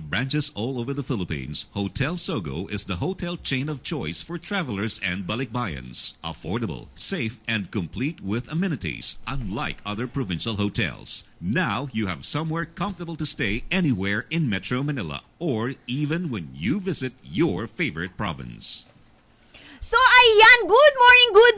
With branches all over the Philippines, Hotel Sogo is the hotel chain of choice for travelers and balikbayans. Affordable, safe, and complete with amenities, unlike other provincial hotels. Now you have somewhere comfortable to stay anywhere in Metro Manila or even when you visit your favorite province. So ayan, good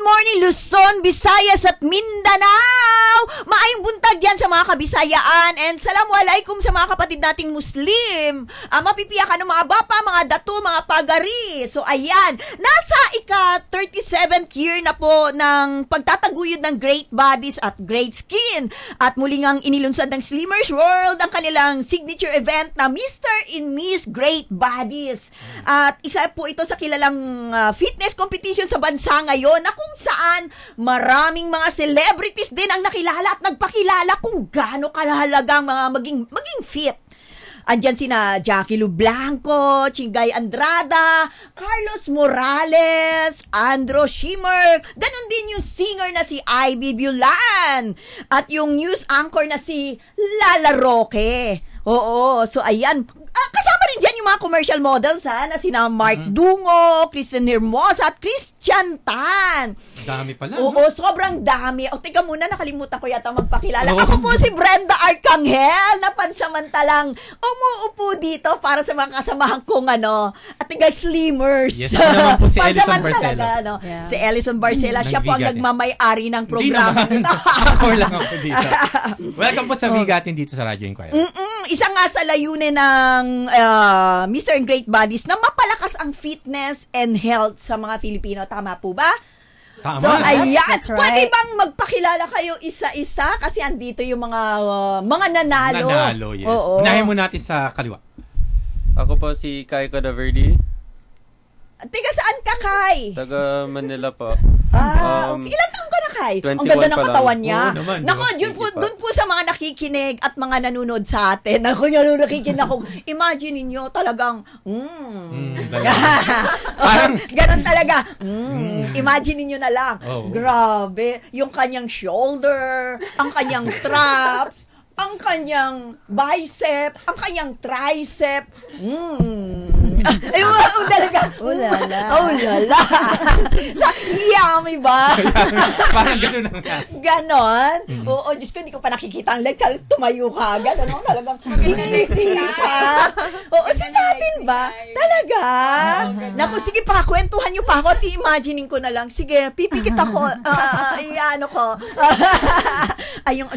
morning Luzon, Visayas at Mindanao. Maayong buntag yan sa mga kabisayaan and salamualaikum sa mga kapatid nating Muslim. Mapipiyakan ng mga bapa, mga datu, mga pagari. So ayan, nasa ika-37th year na po ng pagtataguyod ng Great Bodies at Great Skin. At muli ngang inilunsad ng Slimmers World ang kanilang signature event na Mr. and Miss Great Bodies. At isa po ito sa kilalang fitness competition sa bansa ngayon na kung saan maraming mga celebrities din ang nakilala at nagpakilala kung gaano kahalagang mga maging fit. Andyan sina Jackie Lu Blanco, Chingay Andrada, Carlos Morales, Andro Schimmer, ganun din yung singer na si Ivy Bulan at yung news anchor na si Lala Roque. Oo, so ayan, kasama rin dyan yung mga commercial models na sina Mark Dungo, Kristen Hermosa at Christian Tan. Dami pala. Oo, no? Sobrang dami. O, teka muna, nakalimutan ko yata magpakilala. Ako po si Brenda Arcangel na pansamantalang umuupo dito para sa mga kasamahan kong at Slimmers. Yes, ako naman po si Ellison Barcela. Yeah. Si Ellison Barcela, siya po ang nagmamay-ari ng programa nito. Ako lang ako dito. Welcome po sa Bigatin dito sa Radyo Inquirer. Isa nga sa layunin ng Mr. and Great Bodies na mapalakas ang fitness and health sa mga Filipino. Tama po ba? Tama. So, ayan. That's right. Pwede bang magpakilala kayo isa-isa? Kasi andito yung mga nanalo. Nanalo, yes. Oo. Unahin mo natin sa kaliwa. Ako po si Kai Codaverdi. Tiga saan ka, Kai? Taga Manila po. Okay. Ilan taong ka na, Kai? Ang 21 ganda ng pa lang. katawan niya. Oo naman, Nako, dun po sa mga nakikinig at mga nanonood sa atin. Ako yung nakikinig ako. Imagine niyo talagang, Parang, ganon talaga. Imagine niyo na lang. Oh. Grabe. Yung kanyang shoulder, ang kanyang traps, ang kanyang bicep, ang kanyang tricep. Ay, talaga. Ulala. Ulala. Yummy ba? parang gano'n na nga. Ganon? Oo, Diyos ko, hindi ko pa nakikita ang leg. Tumayo ka agad. Ano? Talagang sinisipa. Oo, sinatin ba? Talaga? Naku, sige pa, kwentuhan niyo pa ako. Imagining ko na lang. Sige, pipikit ako. Ano ko.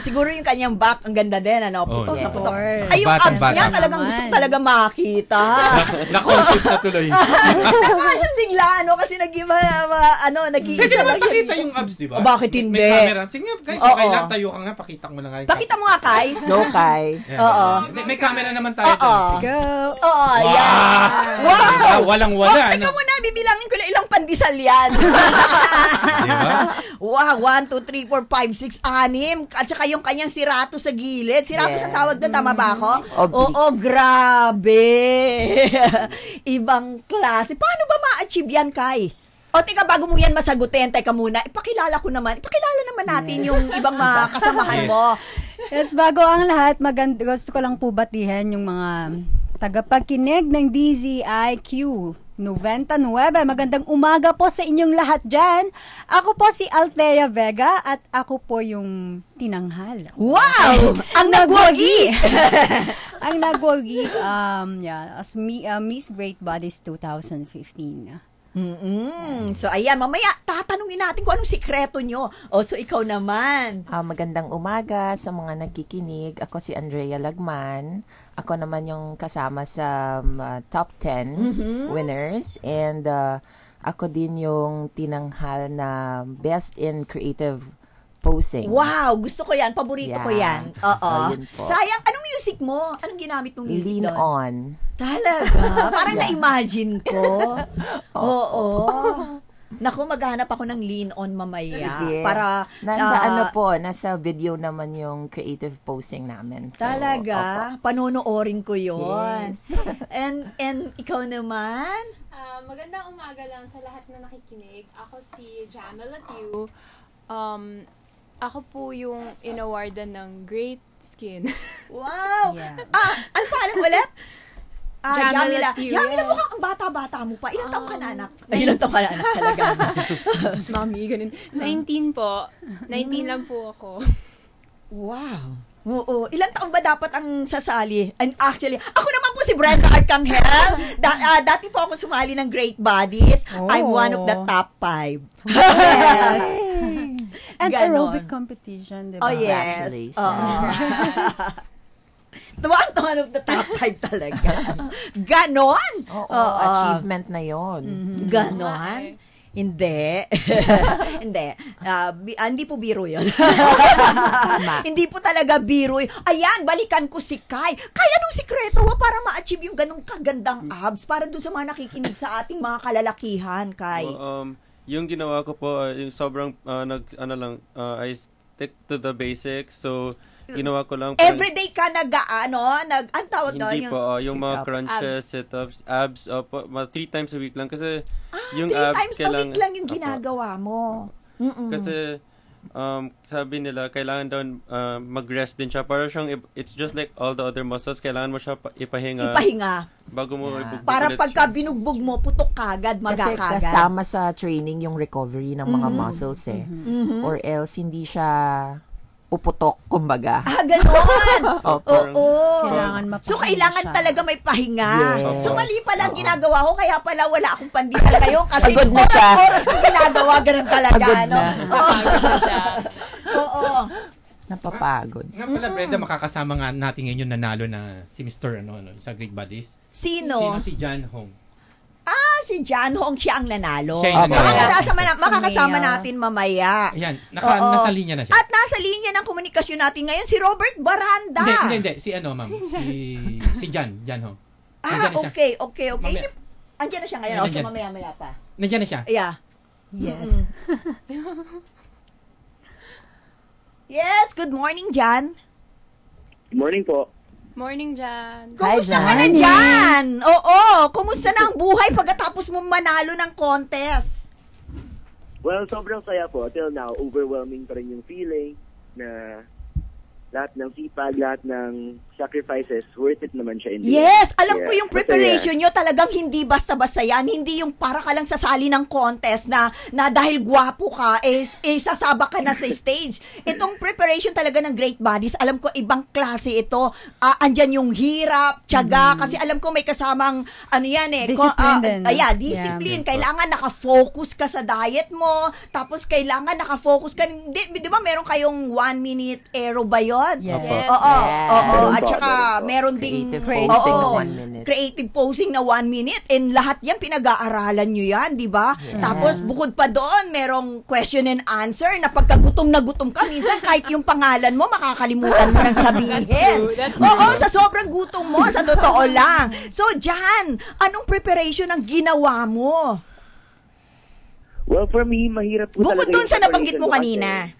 Siguro yung kanyang back, ang ganda din. Ano? Putok na putok. Ay, yung abs niya, talagang gusto ko talaga makita. Na-confuse na tuloy. Nakasyon bigla, kasi nag-iba, nag-iisa Kasi naman lang pakita yung abs, di ba? Bakit hindi? May camera. Sige nga, kahit Oo. okay lang, tayo ka nga, pakita mo na nga. Pakita mo nga, Kai. Go, Kai. Oo. May camera naman tayo. Oo. Go. Oo, yan. Wow! Walang-wala. Teka muna, bibilangin ko na ilang pandesal yan. Diba? Wow, 1, 2, 3, 4, 5, 6, 6. At saka yung kanyang sirato sa gilid. Sirato sa tawag doon, tama ba ako? Oo, grabe. Ibang klase. Paano ba ma-achieve yan, Kai? O, teka, bago mo yan masagutin, teka muna, ipakilala naman natin yung ibang mga kasamahan mo. Yes, bago ang lahat, gusto ko lang po batihan yung mga tagapagkinig ng DZIQ 99. Magandang umaga po sa inyong lahat dyan. Ako po si Althea Vega at ako po yung tinanghal. Wow! Ang nagwagi! Ang nagwagi, as Miss Great Bodies 2015. So, ayan, mamaya, tatanungin natin kung anong sikreto nyo. So, ikaw naman. Magandang umaga sa mga nagkikinig. Ako si Andrea Lagman. Ako naman yung kasama sa top 10 winners. And ako din yung tinanghal na best in creative posing. Wow, gusto ko yan. Paborito ko yan. Oo. Yun po. Sayang, anong music mo? Anong ginamit mong music Lean doon? On. Talaga? Parang na-imagine ko. Oo. Naku, maghanap ako ng Lean On mamaya. Sige. Para, nasa video naman yung creative posing namin. So, talaga? Panonoorin ko yun. Yes. And ikaw naman? Magandang umaga lang sa lahat na nakikinig. Ako si Jamila Tiu. Ako po yung inawardan ng Great Skin. Wow! Yeah. Ano pangalan ulit? Jamila Tew, Jamila, yes. mukhang ang bata-bata mo pa. Ilang taong ka na, anak? Ilang taong ka na, anak talaga? Mami, ganun. 19 po. 19 lang po ako. Wow. Oo. Ilang taon ba dapat ang sasali? And actually, ako naman po si Brenda Arcangel. Dati po ako sumali ng Great Bodies. I'm one of the top 5. Yes. And Ganon. aerobic competition, di ba? Oh, yes. Congratulations. Oo. One of the top 5 talaga. Ganon? Oo, achievement na yon. Ganon? Hindi. Hindi. Hindi po biro yun. Hindi po talaga biro yun. Ayan, balikan ko si Kai. Kai, anong sikreto mo para ma-achieve yung ganong kagandang abs? Para doon sa mga nakikinig sa ating mga kalalakihan, Kai. Well, yung ginawa ko po, yung sobrang, I stick to the basics. So, ginawa ko lang. Everyday ka ang tawag doon? Hindi po, yung mga sit-ups. crunches, sit-ups, abs, 3 times a week lang. Kasi, yung 3 abs, times a week lang yung ginagawa mo. Kasi, sabi nila, kailangan daw mag-rest din siya. Para siyang, it's just like all the other muscles, kailangan mo siya ipahinga. Bago mo ibugbog Para ulit. pagka binugbog mo, putok kagad, Kasi magkakagad. kasama sa training yung recovery ng mga muscles eh. Or else, hindi siya puputok, kumbaga. Ganon! Opo. Oo. Kailangan mapahinga So, kailangan siya. talaga may pahinga. Yes. So, mali pala ang ginagawa ko, kaya pala wala akong pandesal ngayon kasi Pagod na siya. oras ko ginagawa, ganun talaga. Pagod no? na. Napagod na siya. Oo. Napapagod. Nga pala, Brenda, makakasama nga natin ngayon yung nanalo na si Mr. sa Great Bodies. Sino? Si John Hong. Si John Hong, siya ang nanalo. Siya yung nanalo. Makakasama natin mamaya. Ayan, Oo. nasa linya na siya. At nasa linya ng komunikasyon natin ngayon, si Robert Baranda. Hindi. Si ma'am? Si John Hong. Nandiyan na siya. Okay. Mamaya. Andiyan na siya ngayon. So, Nandiyan. mamaya pa. Nandiyan na siya. Yeah. Yes. Yes, good morning, John. Good morning po. Morning, Jan. Kumusta Hi, ka na John. dyan? Oo, kumusta na ang buhay pagkatapos mong manalo ng contest? Well, sobrang saya po. Till now, overwhelming pa rin yung feeling na lahat ng sipag, lahat ng sacrifices, worth it naman siya in the end. Yes, alam ko Yeah, yung preparation masaya. nyo talagang hindi basta-basta yan. Hindi yung para ka lang sasali ng contest na dahil gwapo ka, sasaba ka na sa stage. Itong preparation talaga ng Great Bodies, alam ko ibang klase ito. Andyan yung hirap, tiyaga, kasi alam ko may kasamang, Discipline din. Discipline. Yeah. Kailangan nakafocus ka sa diet mo, tapos kailangan nakafocus ka, di ba meron kayong 1-minute aero ba yun? Yes. Oo. Meron At pa, saka meron pa. meron ding Creative posing na Oo, 1 minute. Creative posing na 1 minute. And lahat yan pinag-aaralan nyo yan, di ba? Tapos bukod pa doon, merong question and answer na pagka gutom na gutom ka, minsan kahit yung pangalan mo, makakalimutan mo nang sabihin. That's Oo, sa sobrang gutom mo, sa totoo lang. So, Jan, anong preparation ang ginawa mo? Well, for me, mahirap po Bukod talaga doon yung sa nabanggit mo preparation kanina.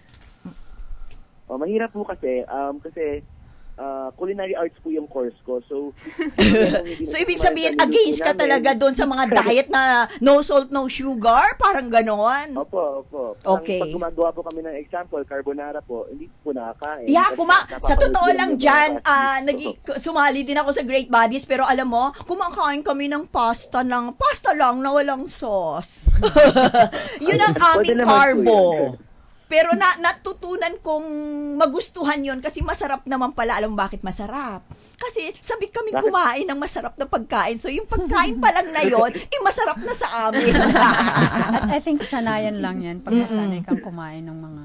Mahirap po kasi culinary arts po yung course ko. So, So, ibig sabihin, against ka talaga doon sa mga diet na no salt, no sugar? Parang ganon? Opo. Okay. Pag gumagawa po kami ng example, carbonara po, hindi po nakakain. Yeah, sa totoo Napapanood lang yung dyan, mga sumali din ako sa Great Bodies, pero alam mo, kumakain kami ng pasta lang na walang sauce. Yun ang Pwede aming naman po carbo. yun. Pero natutunan kong magustuhan yon kasi masarap naman pala. Alam mo bakit masarap? Kasi sabik kami Bakit? kumain ng masarap na pagkain. So yung pagkain pa lang na yon, masarap na sa amin. At I think sanayan lang yan pag nasanay kang kumain ng mga...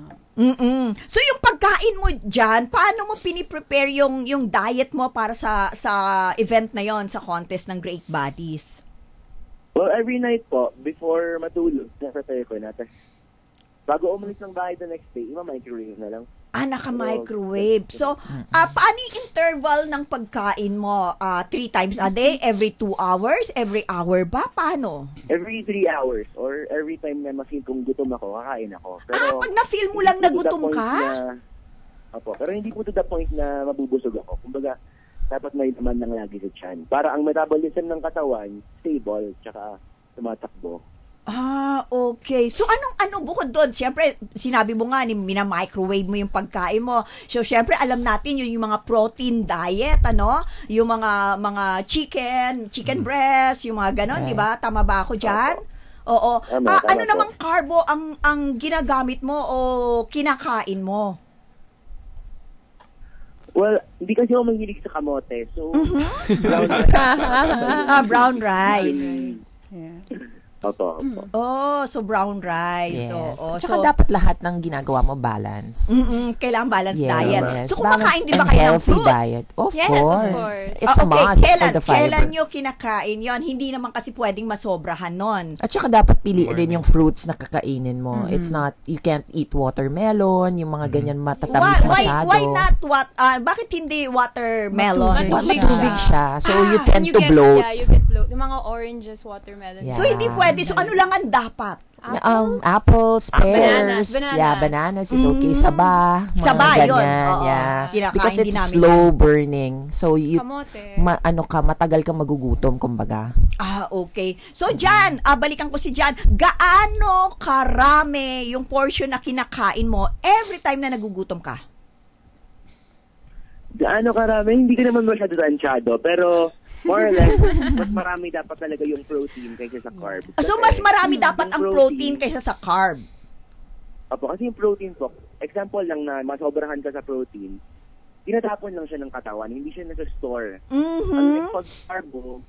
So yung pagkain mo dyan, paano mo piniprepare yung diet mo para sa event na yon, sa contest ng Great Bodies? Well, every night po, before matulog, na-prepare ko na. Tapos, bago umalis ng bahay the next day, ima-microwave na lang. Naka-microwave. So, paano yung interval ng pagkain mo? 3 times a day? Every 2 hours? Every hour ba? Paano? Every 3 hours or every time na ma-feel kong gutom ako, kakain ako. Pero, pag na-feel mo lang na hindi po to the gutom point ka? Pero hindi po to the point na mabubusog ako. Kumbaga, dapat may naman lang lagi sa tiyan. Para ang metabolism ng katawan, stable, tsaka tumatakbo. Okay. So, ano bukod doon? Siyempre, sinabi mo nga, mina-microwave mo yung pagkain mo. So, siyempre, alam natin yung mga protein diet, Yung mga chicken breast, yung mga ganon, di ba? Tama ba ako dyan? Oo. Tama Ano po. namang carbo ang ginagamit mo o kinakain mo? Well, hindi kasi ako mahilig sa kamote. So, Brown rice. Yeah. Opo. So brown rice. Yes. Oo. Tsaka So, dapat lahat ng ginagawa mo balance. kailangan balanced Yes. diet. So, kumakain din ba and kayo ng healthy fruits? diet. Of Yes, course. of course. It's a must for the fiber. Kailan nyo kinakain yon? Hindi naman kasi pwedeng masobrahan nun. At saka dapat piliin rin yung fruits na kakainin mo. It's not, you can't eat watermelon, yung mga ganyan matatamis masyado. Why not bakit hindi watermelon? Matubig siya. So, you tend You to get, bloat. Yeah, you get bloat. Yung mga oranges, watermelon. Yeah. So, hindi pwede. So, ano lang ang dapat? Apples, pears, Bananas. yeah, bananas is okay. Saba, mga Saba, yun. ganyan, Oo. yeah. Kinakain Because din it's namin slow burning. So, you, Kamote. matagal ka magugutom, kumbaga. Okay. So, Jan, balikan ko si Jan. Gaano karami yung portion na kinakain mo every time na nagugutom ka? Gaano karami? Hindi ko naman masyado tansyado. Pero, more or less, mas marami dapat talaga yung protein kaysa sa carb. So, mas marami dapat yung ang protein kaysa sa carb. Opo, kasi yung protein po, example lang na masobrahan ka sa protein, tinatapon lang siya ng katawan, hindi siya nasa-store. Unlike pag carbo,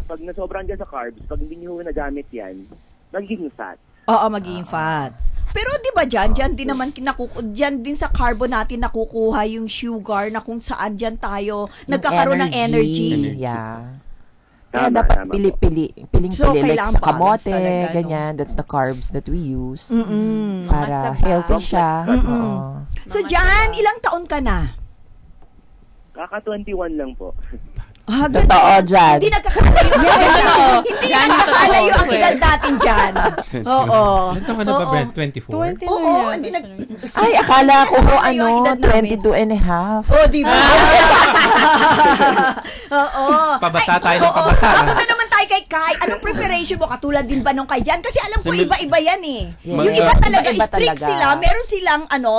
pag nasobrahan ka sa carbs, pag hindi nyo nagamit yan, magiging fat. Oo, magiging fats. Pero 'di ba diyan din naman diyan din sa carbo natin nakukuha yung sugar na kung saan diyan tayo nagkakaroon ng energy. Yeah. Kaya Tama, dapat tama po. piling-pili. So, like kailangan sa balance kamote, talaga, no? ganyan. That's the carbs that we use. Para Masaba. healthy siya. Oo. So diyan, ilang taon ka na? Kaka-21 lang po. Totoo, Jan. Hindi hindi nagkakalayo ang edad natin dyan. Oo. Ilan taon ka na ba, Ben? 24? 20 Oo, na yata hindi siya. Ay, akala ko Ay, yung edad namin. 22 and a half. Di ba? Oo. Pabata Ay, tayo ng oo. pabata. Punta naman tayo kay Kai. Anong preparation mo? Katulad din ba nung kay Jan? Kasi alam ko iba-iba yan eh. Yeah. Yung iba talaga, Iba-iba strict talaga. sila.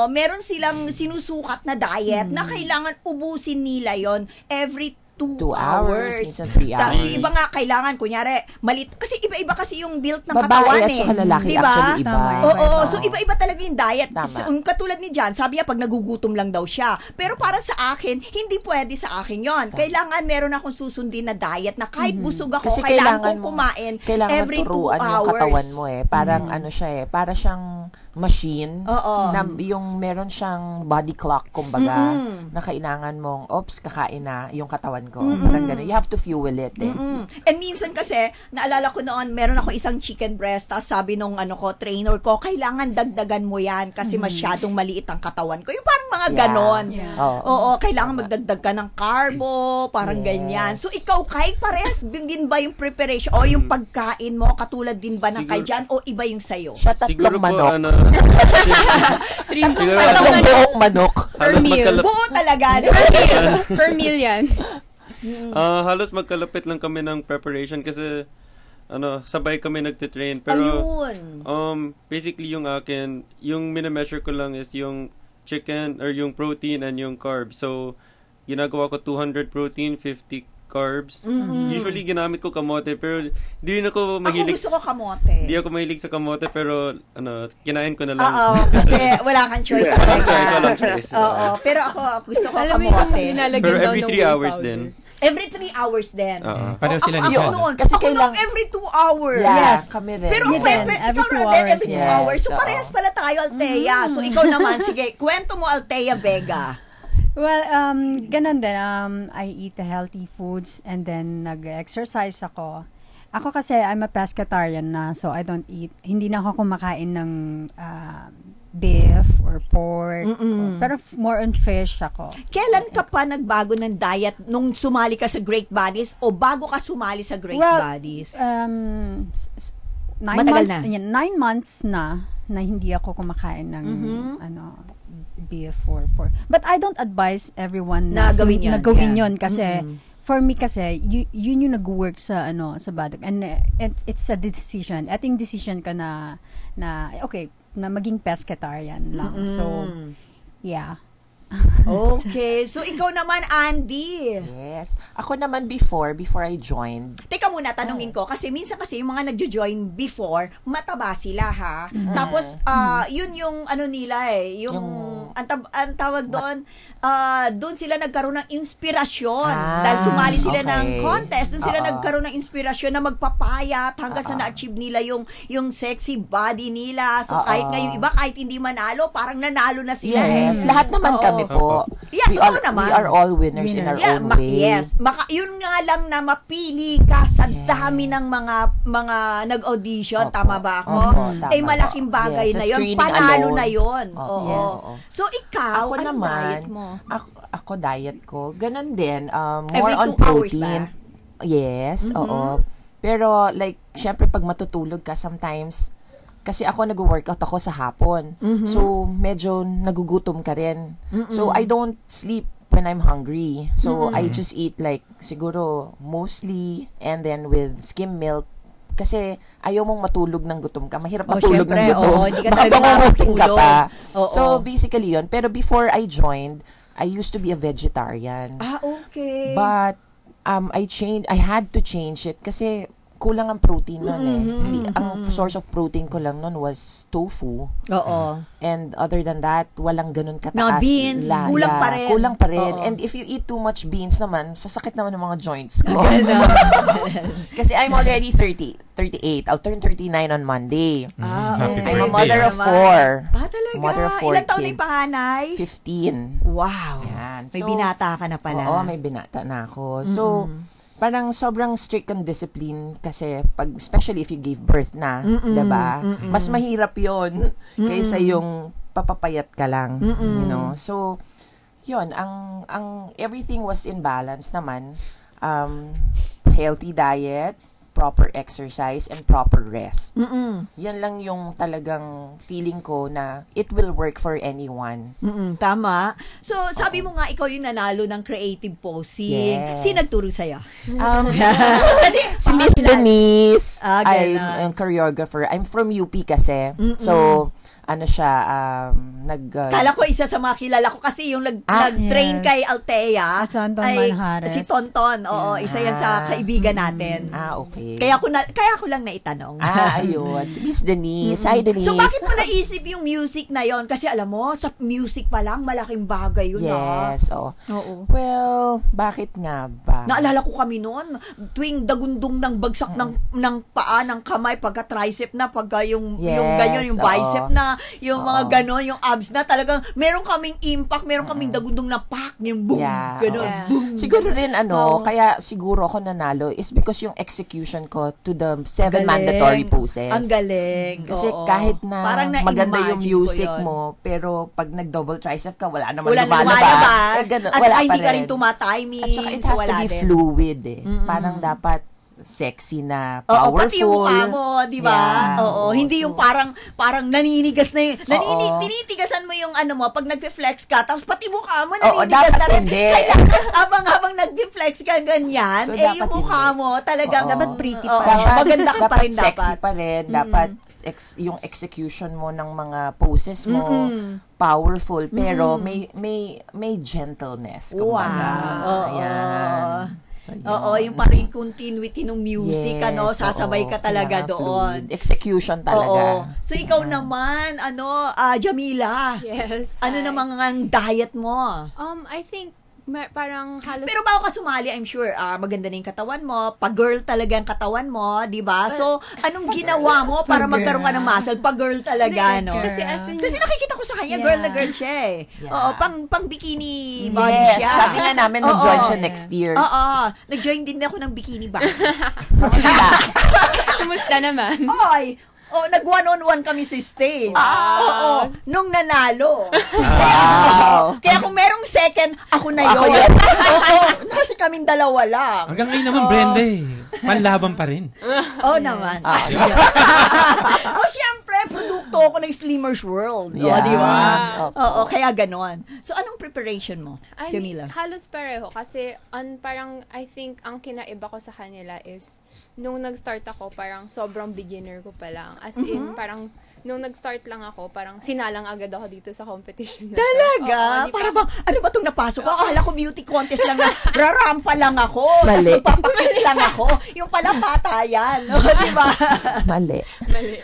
Meron silang sinusukat na diet na kailangan ubusin nila yon every 2 hours. minsan 3 hours. Yung iba nga kailangan, kunyari, malit. Kasi iba-iba kasi yung build ng Babae katawan at saka lalaki, Diba? actually iba. Tama, Oo, iba-iba. so iba-iba talaga yung diet. Tama. So, katulad ni Jan, sabi niya pag nagugutom lang daw siya. Pero para sa akin, hindi pwede sa akin yon. Kailangan meron akong susundin na diet na kahit busog ako, Kasi kailangan kong mo- kumain kailangan every 2 turuan hours. yung katawan mo eh. Parang ano siya eh, para siyang machine Oo. na yung meron siyang body clock kumbaga na kailangan mong kakain na yung katawan ko. Parang ganun. You have to fuel it eh. And minsan kasi, naalala ko noon, meron ako isang chicken breast, tapos sabi nung trainer ko, kailangan dagdagan mo yan kasi masyadong maliit ang katawan ko. Yung parang mga Yeah. ganon. Yeah. Oo, kailangan magdagdag ka ng carbo, parang ganyan. So, ikaw, Kai, parehas din ba yung preparation o yung pagkain mo, katulad din ba ng kay Jan, o iba yung sayo? Siya Siguro tatlong po, manok. siguro, Tatlong buhok manok. halos magkalapit, Buo talaga. Per million. halos magkalapit lang kami ng preparation kasi sabay kami nagtitrain. Pero, Ayun. basically yung akin, yung minameasure ko lang is yung chicken or yung protein and yung carbs. So, ginagawa ko 200 protein, 50 carbs. Usually, ginamit ko kamote, pero di rin ako Ako mahilig. gusto ko kamote. Di ako mahilig sa kamote, pero, kinain ko na lang. Oo, kasi wala kang choice talaga. Walang choice. Oo, pero ako gusto ko Alam mo yung kamote. nilalagyan Pero daw every ng 3 whey hours powder. din. Every 3 hours din. Pareho sila ni Ako Jan. noon. Kasi Ako kailang- noon, every 2 hours. Yeah, Yes. kami rin. Pero Me din, every 2 ikaw hours, every 2 yes. hours. So Oo. parehas pala tayo, Althea. So ikaw naman, sige, kwento mo, Althea Vega. Well, ganun din. I eat healthy foods and then nag-exercise ako. Ako kasi, I'm a pescatarian na, so I don't eat. Hindi na ako kumakain ng beef or pork. Pero more on fish ako. Kailan ka pa nagbago ng diet nung sumali ka sa Great Bodies o bago ka sumali sa Great Well, Bodies? 9 Matagal months, na. 9 months na hindi ako kumakain ng beef or pork. But I don't advise everyone Na gawin yun. na gawin Yeah. yun kasi for me kasi, yun yung nag-work sa body. And it's a decision. At yung decision ka na okay, na maging pescatarian lang. So, yeah. Okay. So, ikaw naman, Andy. Yes. Ako naman before I joined. Teka muna, tanungin ko. Kasi minsan kasi yung mga nagjo-join before, mataba sila, ha? Tapos, yun yung nila eh. Ang tawag doon, doon sila nagkaroon ng inspirasyon. Dahil sumali sila ng contest. Doon sila nagkaroon ng inspirasyon na magpapayat hanggang sa na-achieve nila yung sexy body nila. So, kahit ngayon iba, kahit hindi manalo, parang nanalo na sila. Yes. Lahat naman kami po. Yeah, we are all winners in our own way. Yes. Yun nga lang na mapili ka sa dami ng mga nag-audition. Tama ba ako? Eh, malaking bagay na yun. Panalo na yun. Oo. So, ikaw, anong diet mo? Ako diet ko. Ganon din. More Every on 2 hours protein. ba? Yes, oo. Pero like, syempre pag matutulog ka sometimes, kasi ako nag-workout ako sa hapon. So, medyo nagugutom ka rin. So, I don't sleep when I'm hungry. So, I just eat like, siguro, mostly, and then with skim milk. Kasi, ayaw mong matulog ng gutom ka. Mahirap matulog ng gutom. Hindi ka baka talaga mangungutin ka pa. So, So, basically yun. Pero before I joined, I used to be a vegetarian. Okay. But, I had to change it kasi kulang ang protein nun Ang source of protein ko lang nun was tofu. Oo. And other than that, walang ganun kataas. Mga beans, kulang pa rin. Kulang pa rin. Oo. And if you eat too much beans naman, sasakit naman ng mga joints ko. Kasi I'm already 38. I'll turn 39 on Monday. Happy I'm a birthday. mother of 4. Talaga? Mother of 4 Ilan taon na kids. yung panganay? 15. Wow. Yan. May binata ka na pala. Oo, may binata na ako. So, parang sobrang strict ang discipline kasi especially if you gave birth na, 'di ba? Mas mahirap 'yon kaysa yung papapayat ka lang, you know. So, 'yon, ang everything was in balance naman. Healthy diet, proper exercise, and proper rest. Yan lang yung talagang feeling ko na it will work for anyone. Tama. So, sabi mo nga, ikaw yung nanalo ng creative posing. Yes. Sino nagturo sa'yo? Si Miss Denise, ganun. I'm a choreographer. I'm from UP kasi. So, siya, Kala ko isa sa mga kilala ko kasi yung nag-train kay Althea. Si Tonton Manjares. Si Tonton. Oo, isa yan sa kaibigan natin. Okay. Kaya ko lang naitanong. Ayun. Si Miss Denise. Hi, Denise. So, bakit mo naisip yung music na yon? Kasi alam mo, sa music pa lang, malaking bagay yun. Yes. Oo. Well, bakit nga ba? Naalala ko kami noon, tuwing dagundong ng bagsak ng paa, ng kamay, pagka tricep na, pagka yung ganyan, yung bicep na, yung mga ganon, yung abs na, talagang meron kaming impact, meron kaming dagundong na pak, yung boom, ganon, boom. Siguro rin, kaya siguro ako nanalo is because yung execution ko to the 7 mandatory poses. Ang galing. Kasi kahit na maganda yung music mo, pero pag nag-double tricep ka, wala naman lumalabas. At saka hindi ka rin tumatiming. At saka it has to be fluid Parang dapat sexy na, powerful. Oo, pati yung mukha mo, di ba? Yeah. Oo, hindi yung parang naninigas na yun. Tinitigasan mo yung mo, pag nag-flex ka, tapos pati mukha mo naninigas na rin. Hindi. Habang nag-flex ka ganyan, So, yung mukha mo talagang dapat pretty pa. Maganda ka pa rin dapat. Sexy pa rin. Dapat yung execution mo ng mga poses mo, powerful, pero may gentleness. Wow. Ayan. So, yung parang continuity ng music, sasabay ka talaga doon. Fluid. Execution talaga. So, ikaw naman, Jamila. Yes. Ano namang ang diet mo? I think parang halos... Pero bago ka sumali, I'm sure, maganda na yung katawan mo. Pag-girl talaga ang katawan mo, di ba? So, anong ginawa mo para magkaroon ka ng muscle? Pag-girl talaga, no? Kasi nakikita ko sa kanya, girl na girl siya eh. Yeah. Oo, pang bikini body siya. Sabi nga namin, mag-join siya next year. Oo, nag-join din ako ng bikini body. Kumusta naman? Oy, nag-one-on-one kami sa stage. Oo, nung nanalo. Kaya kung merong second, ako na yun. Kasi kaming dalawa lang. Hanggang ngayon naman, Brenda panlaban pa rin. Naman. Siyempre, produkto totoo ko ng Slimmer's World. O, Yeah. di ba? Opo. Oo, kaya ganon. So, anong preparation mo, I mean, Jamila? halos pareho kasi parang I think ang kinaiba ko sa kanila is nung nag-start ako parang sobrang beginner ko pa lang. As in parang nung nag-start lang ako parang sinalang agad ako dito sa competition. Na to. Talaga? Oo, di Para pa- bang, ano ba itong napasok ko? Akala ko beauty contest lang na rarampa lang ako. Mali. Tapos magpapakit lang ako. Yung pala patayan. O, di ba? Mali. Mali.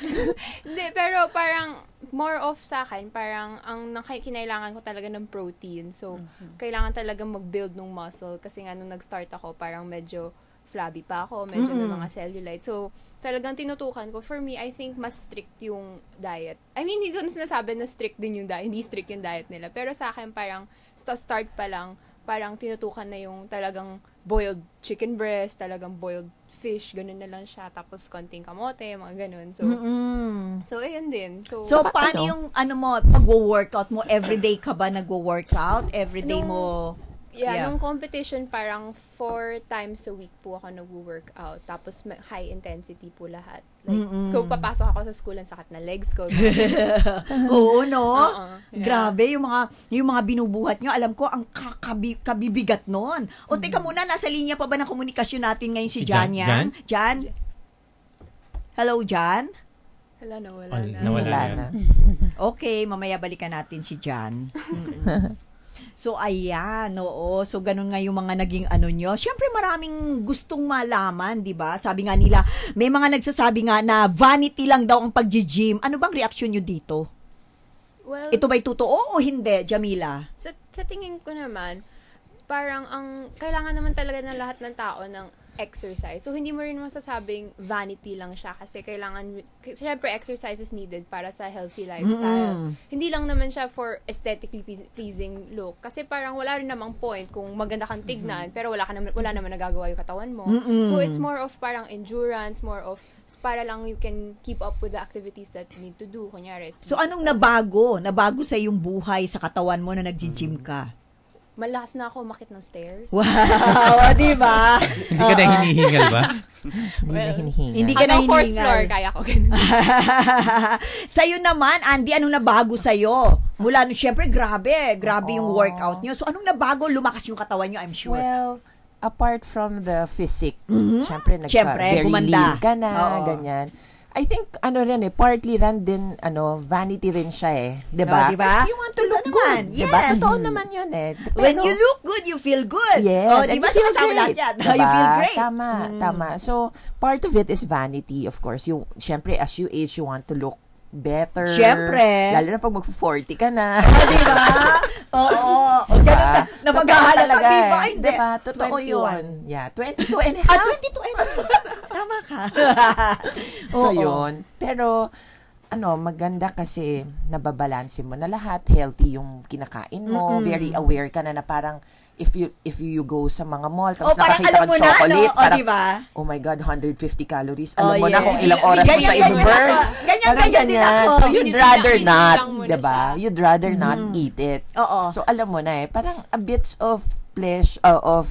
Hindi, pero parang more of sa akin, parang ang kinailangan ko talaga ng protein. So, kailangan talaga mag-build ng muscle kasi nga nung nag-start ako, parang medyo flabby pa ako, medyo may mga cellulite. So, talagang tinutukan ko. For me, I think mas strict yung diet. I mean, hindi ko sinasabi na strict din yung diet, hindi strict yung diet nila. Pero sa akin, parang start pa lang, parang tinutukan na yung talagang boiled chicken breast, talagang boiled fish, ganun na lang siya. Tapos konting kamote, mga ganun. So, so ayun din. So, So, paano yung, mo, pag-workout mo? Everyday ka ba nag-workout? Everyday Nung- mo? yeah, nung competition, parang 4 times a week po ako nag-workout. Tapos high intensity po lahat. Like, so papasok ako sa school, ang sakit na legs ko. Oo, no? Yeah. Grabe, yung mga binubuhat nyo, alam ko, ang kabibigat nun. O, teka muna, nasa linya pa ba ng komunikasyon natin ngayon si Si Jan Jan? yan? Jan? Hello, Jan? Hala, nawala Oh, na. nawala. Wala yan. na. Okay, mamaya balikan natin si Jan. So, ayan, oo. So, ganun nga yung mga naging nyo. Siyempre, maraming gustong malaman, di ba? Sabi nga nila, may mga nagsasabi nga na vanity lang daw ang pag-gym. Ano bang reaksyon nyo dito? Well, Ito ba'y totoo o hindi, Jamila? sa tingin ko naman, parang kailangan naman talaga ng lahat ng tao ng exercise. So, hindi mo rin masasabing vanity lang siya kasi syempre, exercise is needed para sa healthy lifestyle. Hindi lang naman siya for aesthetically pleasing look. Kasi parang wala rin namang point kung maganda kang tignan, pero wala naman nagagawa yung katawan mo. So, it's more of parang endurance, more of para lang you can keep up with the activities that you need to do. Kunyari, So, anong nabago? Nabago sa yung buhay sa katawan mo na nag-gym ka? malakas na ako umakit ng stairs. Wow, di ba? Hindi ka na hinihingal ba? Hindi na hinihinga. Hindi ka na Hanggang 4th hiningal. floor, kaya ko ganun. Sa'yo naman, Andy, anong nabago sa'yo? Mula nung, syempre, grabe yung workout nyo. So, anong nabago? Lumakas yung katawan nyo, I'm sure. Well, apart from the physique, syempre, Syempre, very gumanda. lean ka na, Oo. ganyan. I think, partly rin din, vanity rin siya eh. Diba? Oh, diba? Kasi you want to Totoo look naman. good. Diba? Yes. Totoo naman yun eh. When Pero- you look good, you feel good. Yes, Oh, and diba? you feel Kasama lahat great. yan. Diba? You feel great. Tama. So, part of it is vanity, of course. Syempre, as you age, you want to look better. Syempre. Lalo na pag mag-40 ka na. Oh, diba? Oo. Ganun na. Na maghahalata Talaga ka, eh. ba? Hindi. Diba? Totoo 21. yun. Yeah, 22 and a half. 22 and Tama ka. So, Oo. yun. Pero, maganda kasi nababalanse mo na lahat. Healthy yung kinakain mo. Very aware ka na parang if you go sa mga mall, tapos parang nakakita alam ka mo ng na, chocolate, no? parang, diba? oh my God, 150 calories. Oh, Alam mo na yeah. kung ilang oras mo Ganyan, siya ganyan i-burn. ako. Ganyan din ako. So, you'd rather Pinipili not, lang mo na diba? siya. You'd rather not eat it. Oo. So, alam mo na parang a bits of pleasure, of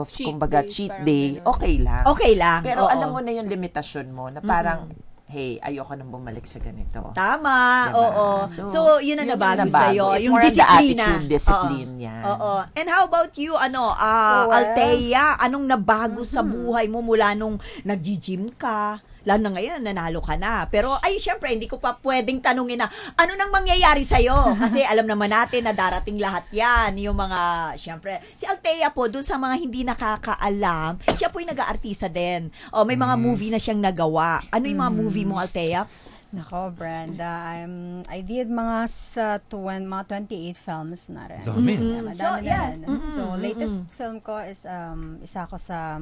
Cheat kumbaga, days, cheat parang day, ganun. okay lang. Okay lang. Pero Oo. alam mo na yung limitasyon mo na parang, hey, ayoko nang bumalik sa ganito. Tama, Diba? oo. So, yun ang nabago sa'yo. It's Yung more of the disiplina. attitude, discipline yan. Oo. And how about you, Althea? Anong nabago sa buhay mo mula nung nag-gym ka? Lalo na ngayon, nanalo ka na. Pero, syempre, hindi ko pa pwedeng tanungin na, ano nang mangyayari sa'yo? Kasi alam naman natin na darating lahat yan. Yung mga, syempre, si Althea po, dun sa mga hindi nakakaalam, siya po'y nag-aartista din. O, may mga movie na siyang nagawa. Ano yung mga movie mo, Althea? Nako, Brenda, I did mga 28 films na rin. Dami. Yeah, madami So, yeah. na rin. So, latest film ko is, isa ko sa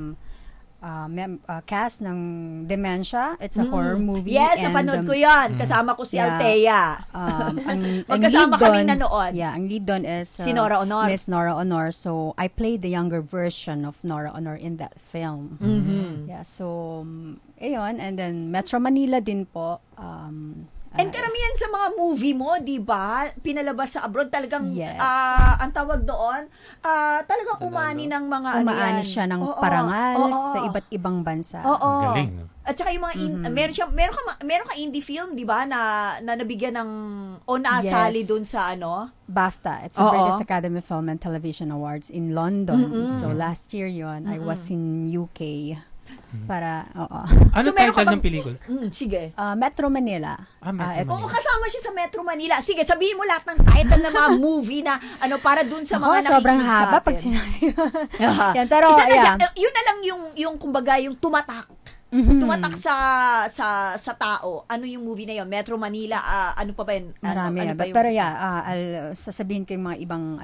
cast ng Dementia. It's a horror movie. Yes, and, napanood ko yan. Kasama ko si yeah. Althea. ang Magkasama lead kaming doon- nanood. Yeah, ang lead doon is Si Nora Honor. Miss Nora Honor. So, I played the younger version of Nora Honor in that film. Yeah, so, ayun. And then, Metro Manila din po. And karamihan sa mga movie mo, di ba, pinalabas sa abroad, talagang, Yes. ang tawag doon, talagang umani ng mga, Umaani siya ng parangal sa iba't ibang bansa. Oo. Galing, no? At saka yung mga, meron ka indie film, di ba, na nabigyan ng, o nasali Yes. dun sa BAFTA. It's a British Academy Film and Television Awards in London. So last year yon I was in UK para, Ano So, meron ka title bang- ng pelikula? Sige. Metro Manila. Metro Oo, Manila. kasama siya sa Metro Manila. Sige, sabihin mo lahat ng title ng mga movie na para dun sa mga Sobrang nakikinig sa haba atin. pag sinabi. Aha. Yan, pero, Isa na yeah. yun na lang yung kumbaga yung tumatak. Tumatak sa tao. Ano yung movie na yun? Metro Manila, ano pa ba yun? Marami. Ano pa yung Pero isa? I'll sasabihin ko yung mga ibang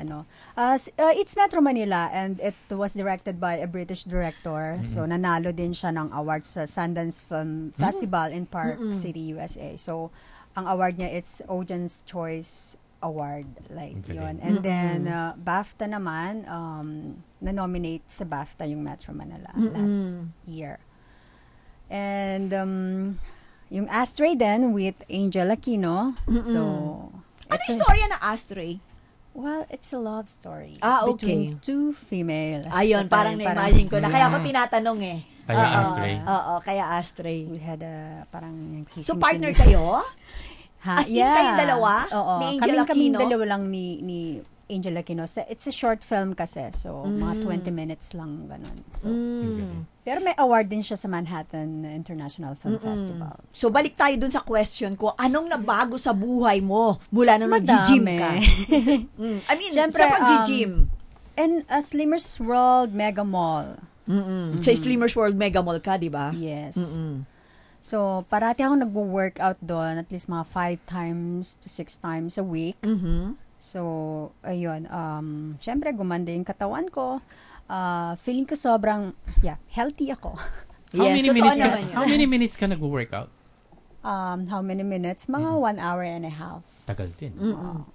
it's Metro Manila and it was directed by a British director. So nanalo din siya ng awards sa Sundance Film Festival in Park City, USA. So ang award niya it's Audience Choice Award like yun. And then BAFTA naman na-nominate sa BAFTA yung Metro Manila last year. And yung Astray din with Angel Aquino. So Ano yung storya na Astray? well, it's a love story Okay. between two female. Ayun, So, parang na-imagine ko na. Kaya ako tinatanong eh. Kaya Oo, Astray. Oo, kaya Astray. We had a parang So, partner kayo? As Ha, in, kayong dalawa? Oo. Ni Angel Kaming Aquino? dalawa lang ni Angel Aquino. It's a short film kasi. So, mga 20 minutes lang ganun. So, pero may award din siya sa Manhattan International Film Festival. So, balik tayo dun sa question ko. Anong nabago sa buhay mo mula nung nag-gym ka? I mean, Siyempre, sa pag-gym. And Slimmers World Mega Mall. Sa Slimmers World Mega Mall ka, di ba? Yes. So, parati ako nagwo-workout doon at least mga 5 times to 6 times a week. So, ayun. Syempre, gumanda yung katawan ko. Feeling ko sobrang, healthy ako. How Yes, many minutes ka nag-workout? How many minutes? Mga 1 hour and a half. Tagal din.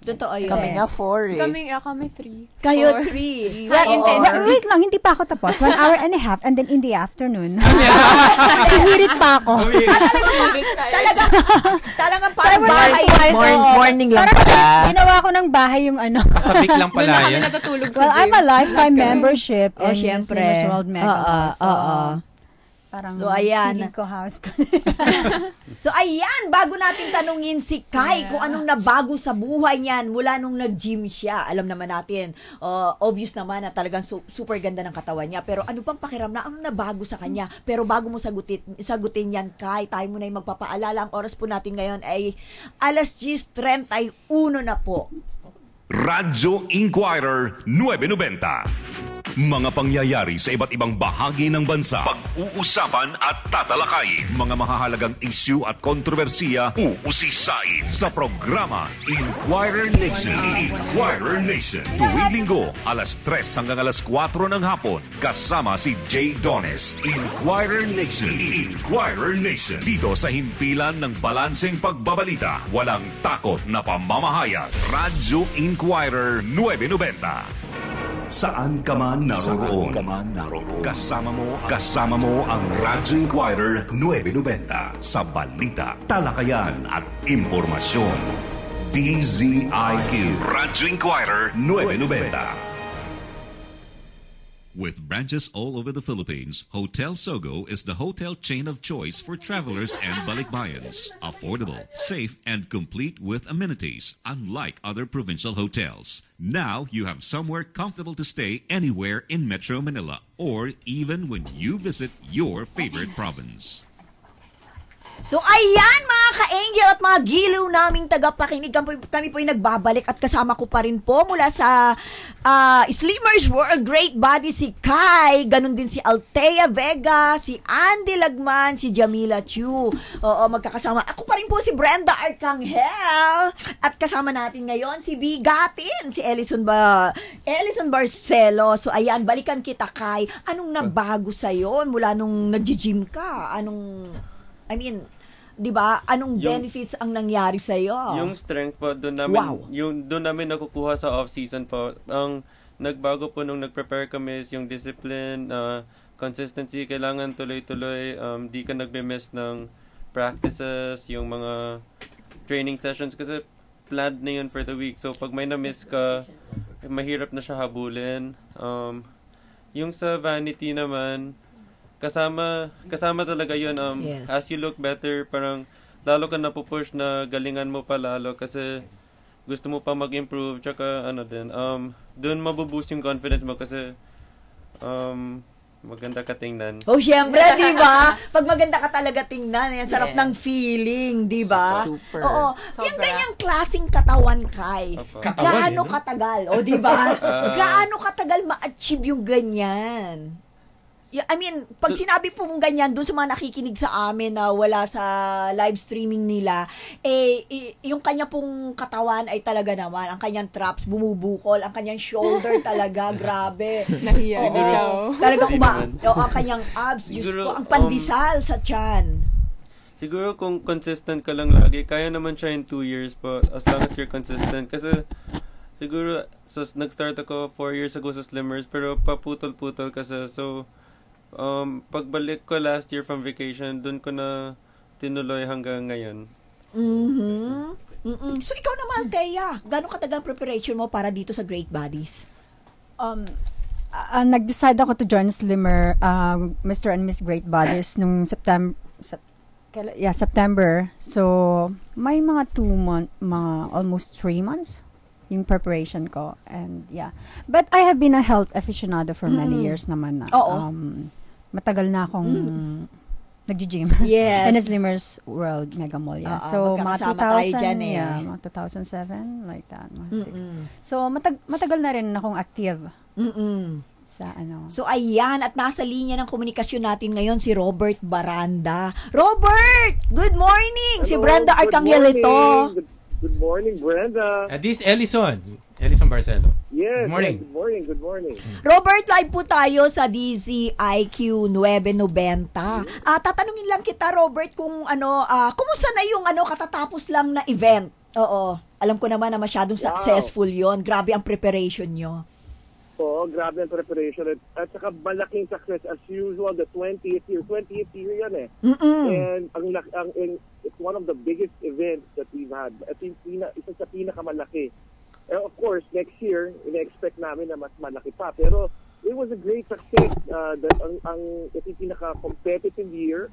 Totoo yun. Kami nga 4 eh. Kami 3. Kayo 3. High intensity. Wait lang, hindi pa ako tapos. 1 hour and a half and then in the afternoon. Hihirit pa ako. Talagang parang bahay. Morning lang pala. Ginawa ko ng bahay yung ano. Kasabik lang Doon na pala kami yan. natutulog sa Well, gym. I'm a lifetime membership Oh, in syempre. Slimmers World Mega Mall. So, parang So, ayan. feeling ko house ko. So, ayan, bago natin tanungin si Kai kung anong nabago sa buhay niyan mula nung nag-gym siya. Alam naman natin, obvious naman na talagang super ganda ng katawan niya. Pero ano pang pakiram na ang nabago sa kanya? Pero bago mo sagutin yan, Kai, tayo muna yung magpapaalala. Ang oras po natin ngayon ay 10:31 na po. Radyo Inquirer 990. Mga pangyayari sa iba't ibang bahagi ng bansa. Pag-uusapan at tatalakayin. Mga mahahalagang isyu at kontrobersiya uusisain sa programa Inquirer Nation. Inquirer Nation. Tuwing linggo, alas 3 hanggang alas 4 ng hapon. Kasama si Jay Dones. Inquirer Nation. Inquirer Nation. Dito sa himpilan ng balanseng pagbabalita. Walang takot na pamamahayag. Radyo Inquirer 990. Saan ka man naroon. Kasama mo ang Radyo Inquirer 990 sa balita, talakayan at impormasyon. DZIQ Radyo Inquirer 990. With branches all over the Philippines, Hotel Sogo is the hotel chain of choice for travelers and balikbayans. Affordable, safe, and complete with amenities, unlike other provincial hotels. Now you have somewhere comfortable to stay anywhere in Metro Manila or even when you visit your favorite province. So, ayan mga ka-angel at mga giliw naming tagapakinig. Kami po yung nagbabalik at kasama ko pa rin po mula sa Slimmers World Great Body si Kai, ganun din si Althea Vega, si Andy Lagman, si Jamila Chu. Oo, magkakasama. Ako pa rin po si Brenda Arcangel at kasama natin ngayon si Bigatin, si Ellison Barcelo. So, ayan, balikan kita, Kai. Anong nabago sa'yo mula nung nag-gym ka? Di ba? Anong benefits ang nangyari sa iyo? Yung strength po doon namin nakukuha sa off-season po. Ang nagbago po nung nag-prepare kami is yung discipline, consistency, kailangan tuloy-tuloy, di ka nagbe-miss ng practices, yung mga training sessions kasi planned na yun for the week. So, pag may na-miss ka, mahirap na siya habulin. Yung sa vanity naman, kasama talaga yun. Yes. As you look better, parang lalo ka napupush na galingan mo pa lalo kasi gusto mo pa mag-improve. Tsaka doon mabuboost yung confidence mo kasi maganda ka tingnan. Oh, syempre, di ba? Pag maganda ka talaga tingnan, yan, sarap ng feeling, di ba? Super. Oo. Sobra. Yung ganyang klaseng katawan, Kai. Opo. Gaano katagal? O, di ba? Gaano katagal ma-achieve yung ganyan? I mean, pag sinabi pong ganyan, dun sa mga nakikinig sa amin na wala sa live streaming nila, yung kanya pong katawan ay talaga naman, ang kanyang traps bumubukol, ang kanyang shoulder talaga, grabe. Nahiya na siya. Talaga Hindi naman. ang kanyang abs, Diyos Siguro, ko, ang pandesal sa tiyan. Siguro kung consistent ka lang lagi, kaya naman siya in 2 years po, as long as you're consistent. Kasi siguro, nag-start ako 4 years ago sa Slimmers, pero paputol-putol kasi. So, pagbalik ko last year from vacation, dun ko na tinuloy hanggang ngayon. So, ikaw naman, Thea, gano'ng katagal preparation mo para dito sa Great Bodies? Nag-decide ako to join Slimmer, Mr. and Miss Great Bodies nung September. So, may mga 2 months, almost 3 months yung preparation ko. And yeah. But I have been a health aficionado for many years naman na. Oo. Matagal na akong nag-gym. Yes. And Slimmers World Mega Mall. Yeah. So, mga magkakasama tayo 2000, dyan eh. yeah, mga 2007, like that, mga 6. So, matagal na rin akong active sa ano. So, ayan, at nasa linya ng komunikasyon natin ngayon si Robert Baranda. Robert! Good morning! Si Hello, Brenda good Arcangel morning. ito. Good morning, Brenda. This Ellison Barcelo. Yes. Good morning. Good morning. Good morning. Robert, live po tayo sa DZIQ 990. Tatanungin lang kita, Robert, kung kumusta na yung katatapos lang na event? Oo. Alam ko naman na masyadong successful yon. Grabe ang preparation nyo. Oo, grabe ang preparation. At saka malaking success as usual, the 20th year yan eh. And it's one of the biggest events that we've had. At isa sa pinakamalaki. Of course, next year, ina-expect namin na mas malaki pa. Pero it was a great success. Ito yung pinaka-competitive year.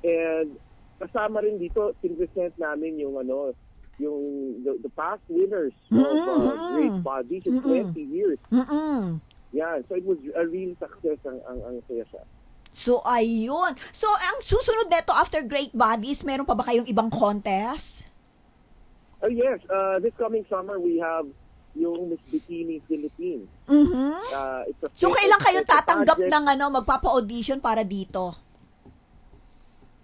And kasama rin dito, pinresent namin yung the past winners of Great Bodies in 20 years. Yeah, so it was a real success ang saya siya. So, ayun. So, ang susunod neto after Great Bodies, meron pa ba kayong ibang contest? Yes, this coming summer we have yung Miss Bikini Philippines. So, kailan kayo tatanggap ng magpapa-audition para dito?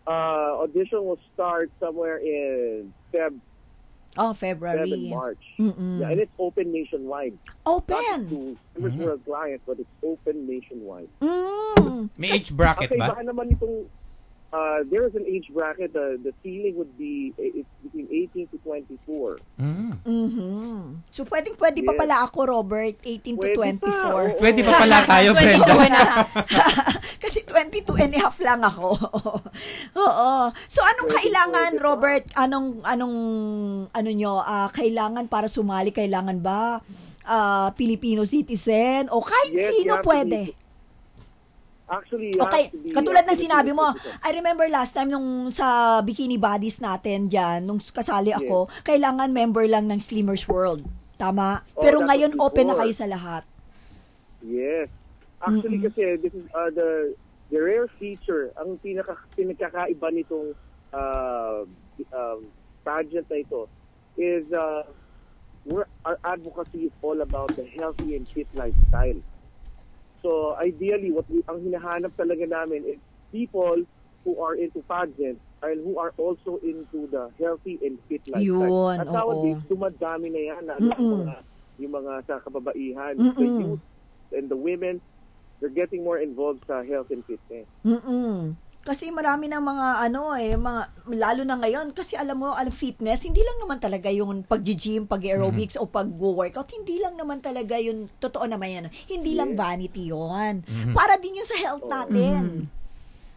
Audition will start somewhere in February. and March. Yeah, and it's open nationwide. Open? Not to Slimmers World clients, but it's open nationwide. May age bracket ba? Baka naman itong, there is an age bracket. The ceiling would be it's between 18 to 24. So, pwede pa pala ako, Robert, 18 to 24. Pwede pa pala tayo, Brenda. Kasi 22 and a half lang ako. Oo. So, anong kailangan, Robert? Anong kailangan para sumali? Kailangan ba Filipino citizen? O kahit sino pwede? Actually, okay, katulad ng sinabi mo, I remember last time nung sa Bikini Bodies natin dyan, nung kasali ako, kailangan member lang ng Slimmers World. Tama? Pero ngayon open na kayo sa lahat. Yes. Actually kasi this is the rare feature, ang pinakakaiba nitong pageant na ito is our advocacy is all about the healthy and fit lifestyle. So ideally, ang hinahanap talaga namin is people who are into pageant and who are also into the healthy and fit lifestyle. Yun, At nowadays, dumadami na yan. Yung mga sa kababaihan, the youth and the women, they're getting more involved sa health and fitness. Kasi marami ng mga lalo na ngayon, kasi alam mo, fitness, hindi lang naman talaga yung pag-gym, pag-aerobics o pag-workout, hindi lang naman talaga yun, totoo naman yan, hindi lang vanity yun. Para din yun sa health natin.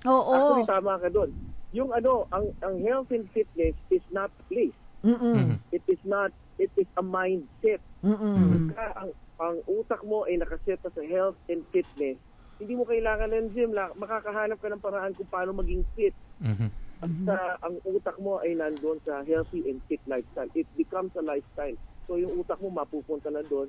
Oo. Actually, tama ka doon. Yung ang health and fitness is not a place. It is not, it is a mindset. Ang utak mo ay nakaset na sa health and fitness. Hindi mo kailangan ng gym. Makakahanap ka ng paraan kung paano maging fit. At ang utak mo ay nandoon sa healthy and fit lifestyle. It becomes a lifestyle. So yung utak mo mapupunta na doon.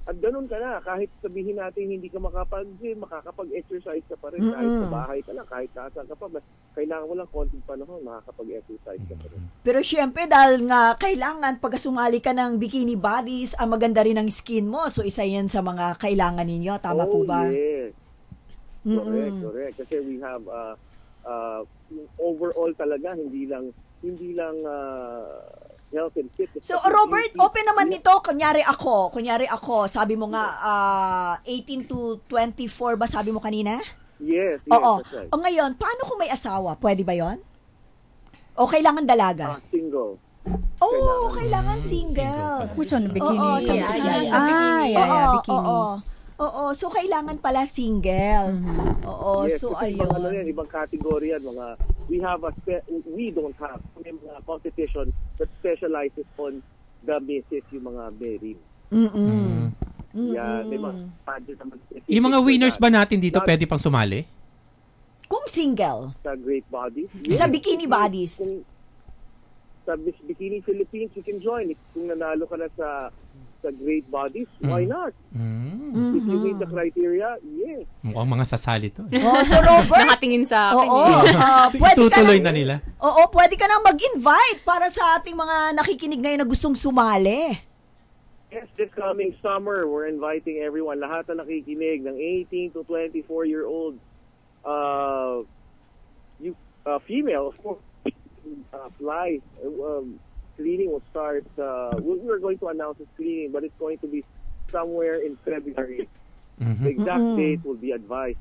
At ganun ka na. Kahit sabihin natin hindi ka makapag-gym, makakapag-exercise ka pa rin. Kahit sa bahay ka lang, kahit saan ka pa. Kailangan mo lang konting panahon, makakapag-exercise ka pa rin. Pero syempre, dahil nga kailangan pag sumali ka ng bikini bodies, maganda rin ang skin mo. So isa yan sa mga kailangan ninyo. Tama po ba? Yes. Correct. Kasi we have overall talaga, hindi lang health and fitness. So, Robert, open naman nito. Kunyari ako, sabi mo nga, 18 to 24 ba sabi mo kanina? Yes, Oo. that's right. O ngayon, paano kung may asawa? Pwede ba yon? O kailangan dalaga? Single. Oh, kailangan single. Which one? Bikini? Oo, sa bikini. Bikini. Oo, so kailangan pala single. Oo, Yes, so kasi ayun. ibang category yan, we don't have may mga competition that specializes on the basis yung mga married. Yeah, may mga pageant naman. Yung mga winners ba natin dito pwede pang sumali? Kung single, Sa Great Bodies. sa bikini bodies. Sa Bikini Philippines, you can join. Kung nanalo ka na sa Great Bodies, why not? If you meet the criteria, yes. Mukhang mga sasali to. So Robert, Nakatingin sa akin. pwede ka Tutuloy nang- na nila. Oo, pwede ka nang mag-invite para sa ating mga nakikinig ngayon na gustong sumali. Yes, this coming summer, we're inviting everyone, lahat na nakikinig, ng 18 to 24-year-old female, of course, apply. Screening will start, we are going to announce the screening, but it's going to be somewhere in February. The exact date will be advised.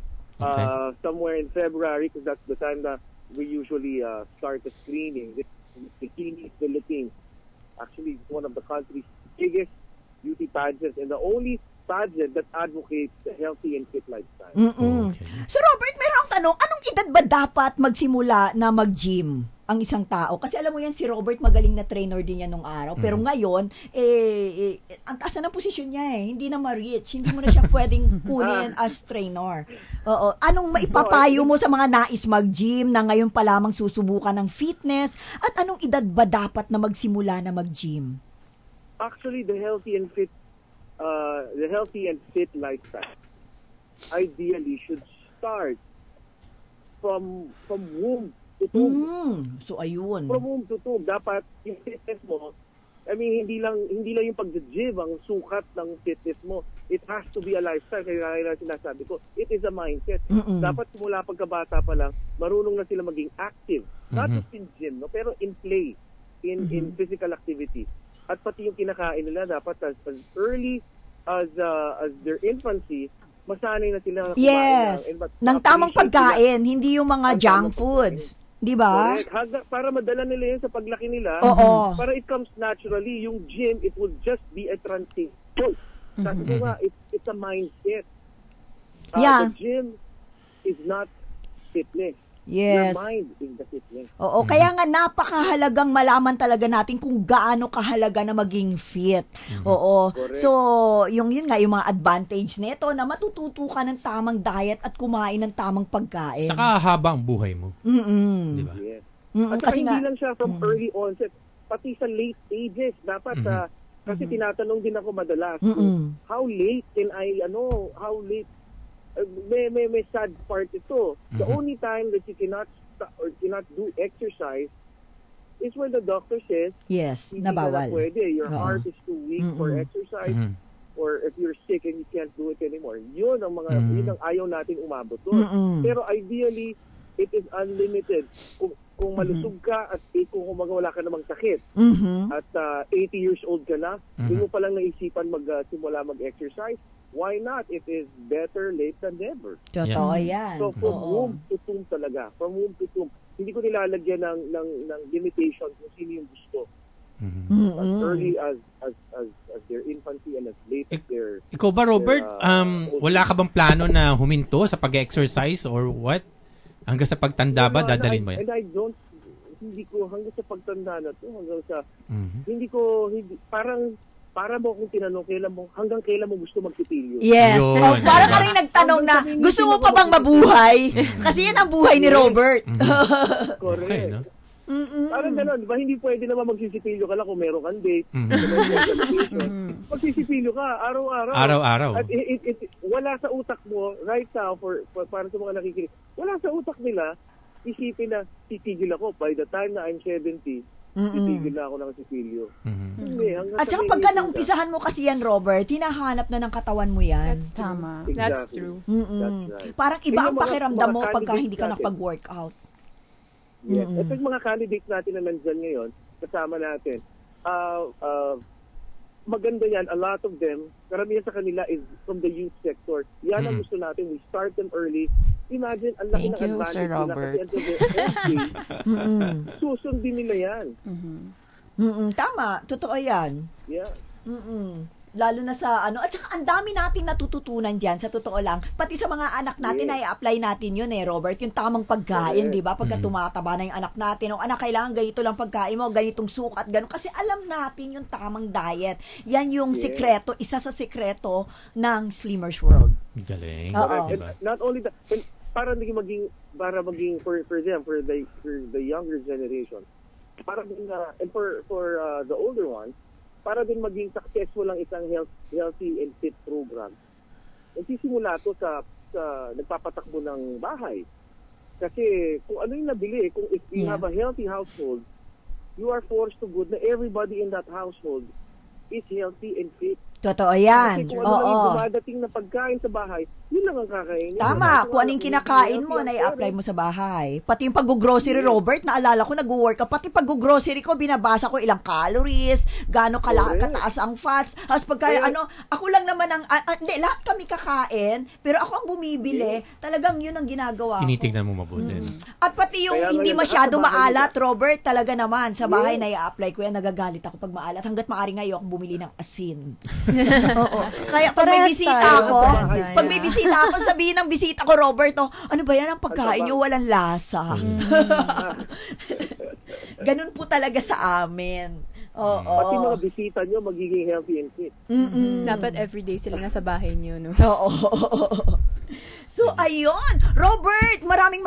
Somewhere in February, because that's the time that we usually start the screening. This Bikini Philippines. Actually, it's one of the country's biggest beauty pageants and the only pageant that advocates a healthy and fit lifestyle. So Robert, meron akong tanong, anong edad ba dapat magsimula na mag-gym ang isang tao? Kasi alam mo yan, si Robert magaling na trainer din yan nung araw. Pero ngayon, ang taas na ng posisyon niya hindi na ma-reach. Hindi mo na siya pwedeng kunin as trainer. Oo. Anong maipapayo mo sa mga nais mag-gym na ngayon pa lamang susubukan ng fitness? At anong edad ba dapat na magsimula na mag-gym? Actually, the healthy and fit lifestyle ideally should start from womb to tomb. So ayun. From womb to tomb, dapat yung fitness mo, I mean, hindi lang yung pag-gym ang sukat ng fitness mo. It has to be a lifestyle. Kaya sinasabi ko, it is a mindset. Dapat simula pagkabata pa lang, marunong na sila maging active. Not just in gym, no, pero in play, in physical activity. At pati yung kinakain nila dapat as early as their infancy, masanay na sila kumain. Yes. Ng tamang pagkain, hindi yung mga junk foods. Di ba? Correct. Para madala nila yun sa paglaki nila. Oo. Para it comes naturally. Yung gym, it will just be a transition. Sabi ko nga, it's a mindset. Yeah. The gym is not fitness. Yes. Your mind is the fitness. Oo, kaya nga napakahalagang malaman talaga natin kung gaano kahalaga na maging fit. Oo. Correct. So, yun nga, yung mga advantage nito na matututo ka ng tamang diet at kumain ng tamang pagkain. Saka haba ang buhay mo. Di ba? Yes. At saka Kasi hindi nga, lang siya from early onset, pati sa late ages. Dapat, kasi tinatanong din ako madalas, how late how late, may sad part ito. The only time that you cannot do exercise is when the doctor says, yes, hindi na ka bawal. na pwede. Your heart is too weak for exercise. Or if you're sick and you can't do it anymore. Yun ang ayaw natin umabot doon. Pero ideally, it is unlimited. Kung malusog ka at kung wala ka namang sakit at 80 years old ka na, hindi mo palang naisipan magsimula mag-exercise, why not? It is better late than never. Totoo yan. So from womb to tomb talaga. From womb to tomb. Hindi ko nilalagyan ng limitation kung sino yung gusto. As early as their infancy and as late as their... Ikaw ba, Robert, wala ka bang plano na huminto sa pag-exercise or what? Hanggang sa pagtanda ba, dadalhin mo yan? And I don't hindi ko hanggang sa pagtanda na to, hanggang sa Mhm. hindi parang para mo akong tinanong hanggang kailan mo gusto magsipilyo. Yes. Yun. Oh, para ka rin nagtanong na, gusto mo pa bang mabuhay? Kasi yan ang buhay ni Robert. Correct. Okay, no? Parang gano'n, di ba? Hindi pwede naman magsisipilyo ka lang kung meron kang date. Magsisipilyo ka, araw-araw. Araw-araw. At wala sa utak mo, right now, para sa mga nakikinig, wala sa utak nila, isipin na, titigil ako. By the time na I'm 70, titigil na ako ng sipilyo. Hindi, hanggang At saka sa pagka may- naumpisahan mo kasi yan, Robert, hinahanap na ng katawan mo yan. That's true. Tama. That's Exactly. true. Mm-mm. That's right. Parang iba Yung ang mga- pakiramdam mga mo pagka candidates hindi ka natin. nakapag-workout. Yes. At yung mga candidates natin na nandyan ngayon, kasama natin, maganda yan. A lot of them, karamihan sa kanila is from the youth sector. Yan ang gusto natin. We start them early. Imagine, ang laki Thank ng you, advantage Sir nila Robert. kasi until the end, susundin nila yan. Tama, totoo yan. Yeah. Lalo na sa at saka ang dami nating natututunan diyan sa totoo lang. Pati sa mga anak natin ay apply natin 'yun Robert, yung tamang pagkain, 'di ba? Pagka tumataba na yung anak natin, anak kailangan ganito lang pagkain mo, ganitong sukat, ganun kasi alam natin yung tamang diet. Yan yung sikreto, isa sa sikreto ng Slimmers World. Galing. Oo. And Diba? not only that, and para maging for them, for the younger generation, para din and for the older ones, para din maging successful ang isang healthy and fit program. Nagsisimula to sa nagpapatakbo ng bahay. Kasi kung ano yung nabili, kung if you have a healthy household, you are forced to good na everybody in that household is healthy and fit. Totoo yan. Kasi kung ano lang yung Oo. dumadating na pagkain sa bahay, yun lang ang kakainin. Tama, kung anong kinakain mo, na-i-apply mo sa bahay. Pati yung pag-grocery, Robert, naalala ko, nag-work ka. Pati pag-grocery ko, binabasa ko ilang calories, gaano kataas ang fats. Tapos pagka, ako lang naman hindi, lahat kami kakain, pero ako ang bumibili. Talagang yun ang ginagawa ko. Tinitignan mo mabuti. At pati yung Kaya hindi ngayon, masyado nasa bahay maalat, Robert, talaga naman, sa bahay na i-apply ko yan, nagagalit ako pag maalat. Hanggat maaari ngayon, akong bumili ng asin. Oo. Kaya pag may Parehas bisita tayo. ako, Parehas. pag may bisita ako, sabihin ng bisita ko, Robert, ano ba yan ang pagkain nyo? Walang lasa. Ganun po talaga sa amin. Oo. Pati mga bisita nyo magiging healthy and fit. Dapat everyday sila nasa bahay niyo, no? Oo. So, ayun. Robert, maraming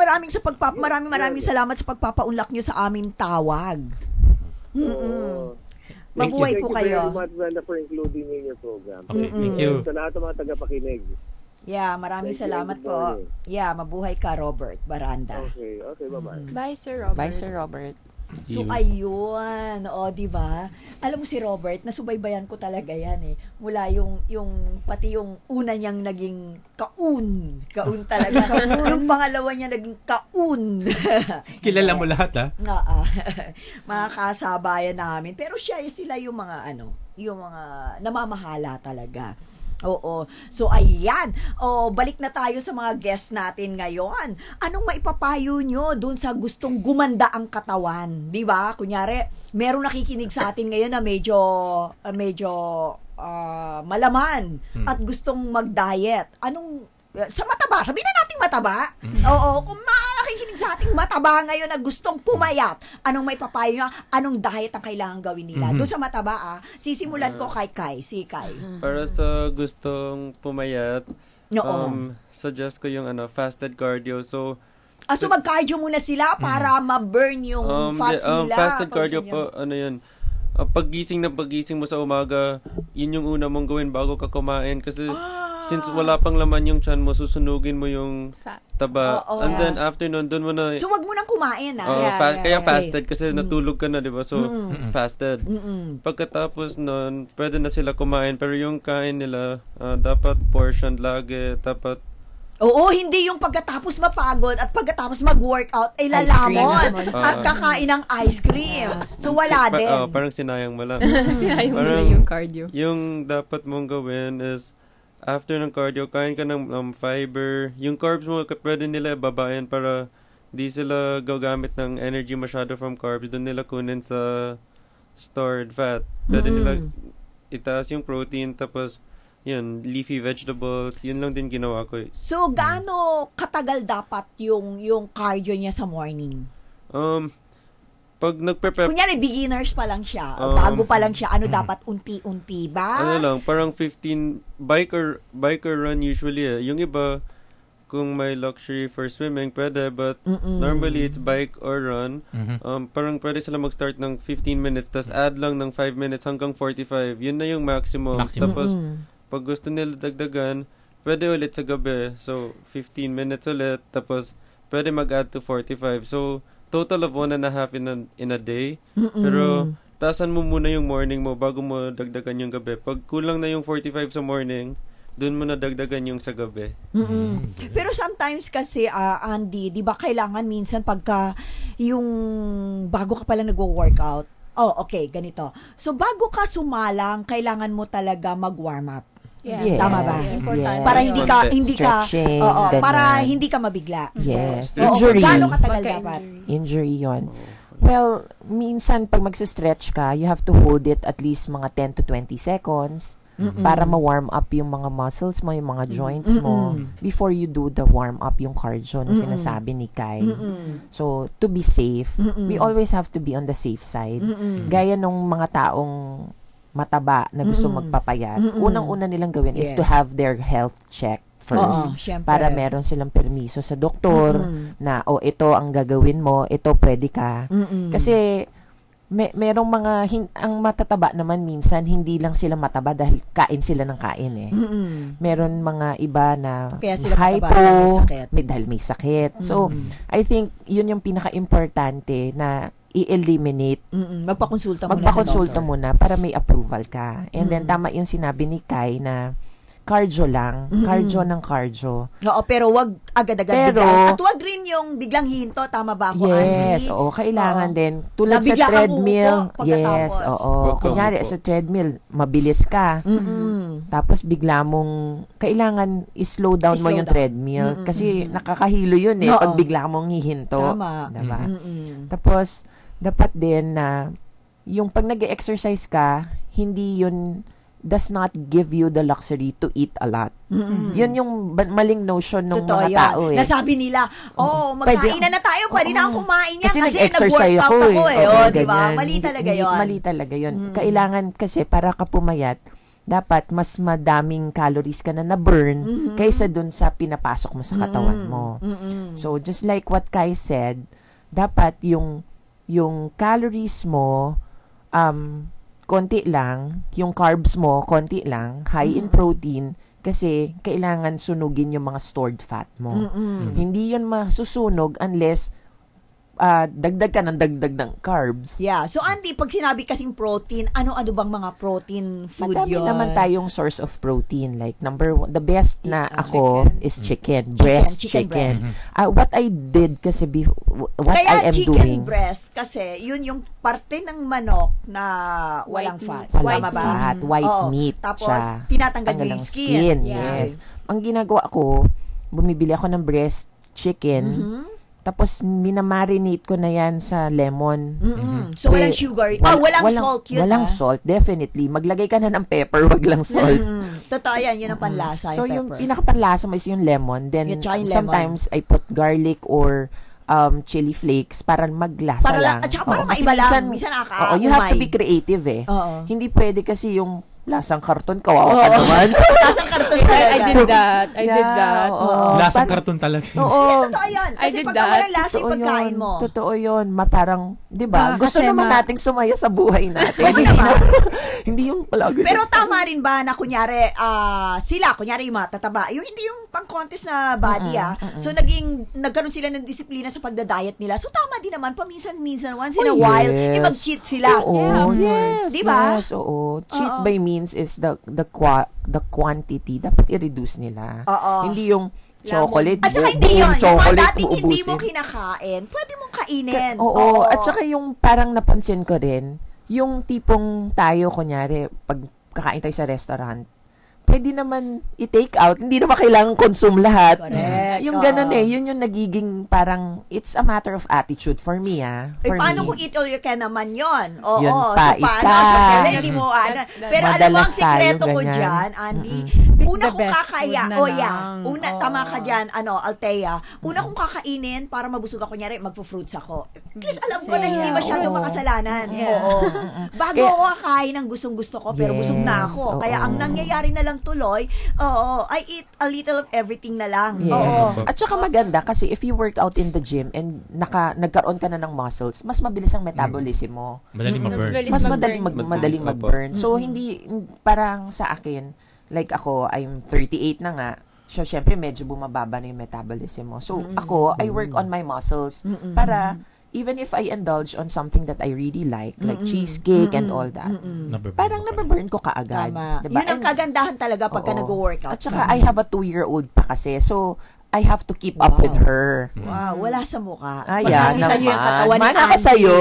salamat sa pagpapaunlak nyo sa aming tawag. So, Thank you. Mabuhay po Thank you kayo. very much, Brenda, for including me in your program. Okay, thank you. Sa lahat ng mga tagapakinig. Yeah, maraming Thank you, salamat good po. morning. Yeah, mabuhay ka, Robert Baranda. Okay, bye-bye. Bye, Sir Robert. Bye, Sir Robert. So, ayun. O, di ba? Alam mo si Robert, nasubaybayan ko talaga yan eh. Mula pati yung una niyang naging kaun. Kaun talaga. Yung pangalawa niya naging kaun. Kilala mo lahat, ha? Oo. Mga kasabayan namin. Pero sila yung mga yung mga namamahala talaga. Oo. So, ayan. Balik na tayo sa mga guests natin ngayon. Anong maipapayo nyo dun sa gustong gumanda ang katawan? Di ba? Kunyari, merong nakikinig sa atin ngayon na medyo malaman at gustong mag-diet. Sa mataba, sabihin na natin mataba. Oo, kung makikinig sa ating mataba ngayon na gustong pumayat, anong may papayo nyo? Anong diet ang kailangan gawin nila? Doon sa mataba, sisimulan ko kay Kai. Si Kai. Para sa gustong pumayat, Oo. suggest ko yung fasted cardio. So, So mag-cardio muna sila para ma-burn yung fats nila. fasted cardio Pag- po, yun. Paggising mo sa umaga, yun yung una mong gawin bago ka kumain. Kasi since wala pang laman yung tiyan mo, susunugin mo yung Fat. taba. Oo. And then after nun, doon mo na... So wag mo nang kumain Kaya Okay. fasted kasi natulog ka na, di ba? So, fasted. Pagkatapos nun, pwede na sila kumain. Pero yung kain nila, dapat portion lagi. Dapat Oo, hindi yung pagkatapos mapagod at pagkatapos mag-workout ay lalamon cream. at kakain ng ice cream. So wala din. parang sinayang mo lang. Sinayang mo na Parang- yung cardio. Yung dapat mong gawin is, after ng cardio, kain ka ng fiber. Yung carbs mo, pwede nila babayan para di sila gagamit ng energy masyado from carbs. Doon nila kunin sa stored fat. Pwede nila itaas yung protein, tapos yun, leafy vegetables. Yun lang din ginawa ko. So gaano katagal dapat yung cardio niya sa morning? pag nagpe-prep, Kunyari, beginners pa lang siya. O Um, bago pa lang siya. Ano dapat? Unti-unti ba? ano lang, parang 15 bike or run usually Yung iba, kung may luxury for swimming, pwede, but normally it's bike or run. Parang pwede sila mag-start ng 15 minutes, tas add lang ng 5 minutes hanggang 45. Yun na yung maximum. Tapos, pag gusto nila dagdagan, pwede ulit sa gabi. So, 15 minutes ulit, tapos pwede mag-add to 45. So, total of 1.5 in a day. Pero, taasan mo muna yung morning mo bago mo dagdagan yung gabi. Pag kulang na yung 45 sa morning, dun mo na dagdagan yung sa gabi. Pero sometimes kasi, Andy, di ba kailangan minsan pagka yung bago ka pala nagwo-workout, okay, ganito. So, bago ka sumalang, kailangan mo talaga mag-warm up. Yes. Tama ba? Yes. Para hindi ka Stretching, para ganyan. hindi ka mabigla. Yes. Oo, Injury. gaano katagal dapat? Injury yon. Well, minsan pag magsa-stretch ka, you have to hold it at least mga 10 to 20 seconds para ma-warm up yung mga muscles mo, yung mga joints mo before you do the warm up, yung cardio na sinasabi ni Kai. So, to be safe, we always have to be on the safe side. Gaya nung mga taong mataba na gusto magpapayat, unang-una nilang gawin is to have their health check first. Syempre. Para meron silang permiso sa doktor na, ito ang gagawin mo, ito pwede ka. Kasi, merong mga, ang matataba naman minsan, hindi lang sila mataba dahil kain sila ng kain Meron mga iba na Kaya sila hypo, mataba, may sakit. dahil may sakit. So, I think, yun yung pinaka-importante na i-eliminate. Magpakonsulta muna para may approval ka. And then, tama yung sinabi ni Kai na cardio lang. Cardio ng cardio. Oo, pero wag agad-agad bigla. At wag rin yung biglang hihinto. Tama ba ako, Yes, Andy? kailangan din. Tulad sa Nabigla kang treadmill. uupo pagkatapos. Yes, Kunyari, sa treadmill, mabilis ka. Tapos bigla mong, kailangan i-slow down mo yung treadmill. Kasi nakakahilo yun pag bigla mong hihinto. Tama. Diba? Tapos, dapat din na yung pag nag-exercise ka, hindi yun does not give you the luxury to eat a lot. Yun yung maling notion ng mga tao Nasabi nila, magkain na tayo, pwede na akong kumain yan kasi nag-exercise nag-workout ako diba? Ganyan. Mali talaga yun. Kailangan kasi para ka pumayat, dapat mas madaming calories ka na na-burn kaysa dun sa pinapasok mo sa katawan mo. So, just like what Kai said, dapat yung calories mo, konti lang, yung carbs mo, konti lang, high in protein, kasi kailangan sunugin yung mga stored fat mo. Hindi yun masusunog unless dagdag ka ng dagdag ng carbs. Yeah. So, Andy, pag sinabi kasing protein, ano-ano bang mga protein food Madami yun? naman tayong source of protein. Like, the best na ako is chicken. Breast chicken. What I did kasi, what I am doing. Kaya chicken breast, kasi yun yung parte ng manok na walang fat. Walang fat. White meat. Tapos, siya. tinatanggal yung skin. Yes. Ang ginagawa ko, bumibili ako ng breast chicken. Tapos, minamarinate ko na yan sa lemon. So, walang sugar. Walang salt yun. Walang salt, definitely. Maglagay ka na ng pepper, wag lang salt. Totoo yan, yun ang panlasa. So, yung pinaka-panlasa mo is yung lemon. Then, yung sometimes, I put garlic or chili flakes para maglasa lang. At saka para maiba lang. Minsan you have to be creative Hindi pwede kasi yung lasang karton, kawawa ka naman. Lasang karton talaga. I did that. Lasang karton talaga. Oo. Totoo yan. Kasi pagka walang lasa yung pagkain mo. Totoo yun. Parang, di ba? Gusto naman nating sumaya sa buhay natin. Hindi yung palagi. Pero tama rin ba na kunyari, kunyari yung mga tataba, yung hindi yung pang-contest na body So, nagkaroon sila ng disiplina sa pagda-diet nila. So, tama din naman, paminsan-minsan, once in a while, mag-cheat sila. Yes. Di ba? Yes, oo. Cheat by means is the quantity. Dapat i-reduce nila. Hindi yung chocolate. At saka hindi yun. Yung mga dating hindi mo uubusin. kinakain, pwede mong kainin. Oo. At saka yung parang napansin ko rin, yung tipong tayo, kunyari, pag kakain tayo sa restaurant, pwede naman i-take out. Hindi naman kailangan consume lahat. Correct. Yung ganun yun yung nagiging parang, it's a matter of attitude for me, For paano me. kung eat all you can naman yun? Oo. Yun So, pa, paano? isa. Social, hindi mo, pero alam mo, ang Madalas sikreto tayo ko ganyan. dyan, Andy, Pick una the kong best kakaya, food na lang. una, Oo. tama ka dyan, Althea, una kong kakainin para mabusog ako, kunyari, magpo-fruits ako. At least alam ko na hindi masyado Oo. makasalanan. Yeah. Oo. Bago Kaya- ako kakain ng gustong-gusto ko, pero busog na ako. Yes, Kaya oo. ang nangyayari na lang tuloy, I eat a little of everything na lang. Yes. Oo. At saka maganda kasi if you work out in the gym and nagkaroon ka na ng muscles, mas mabilis ang metabolism mo. Madaling mag-burn. Mas madaling madaling Opo. mag-burn. So parang sa akin, like ako, I'm 38 na nga. So syempre medyo bumababa na yung metabolism mo. So ako, I work on my muscles para even if I indulge on something that I really like cheesecake and all that, parang nababurn ko kaagad. Tama. Diba? Yun ang kagandahan talaga pagka Oo. nag-workout. At saka I have a 2-year-old pa kasi. So I have to keep up with her. Wow, wala sa mukha. Ayan Pag nakita niyo yung naman. katawan ni Mana ka Andy. sa'yo.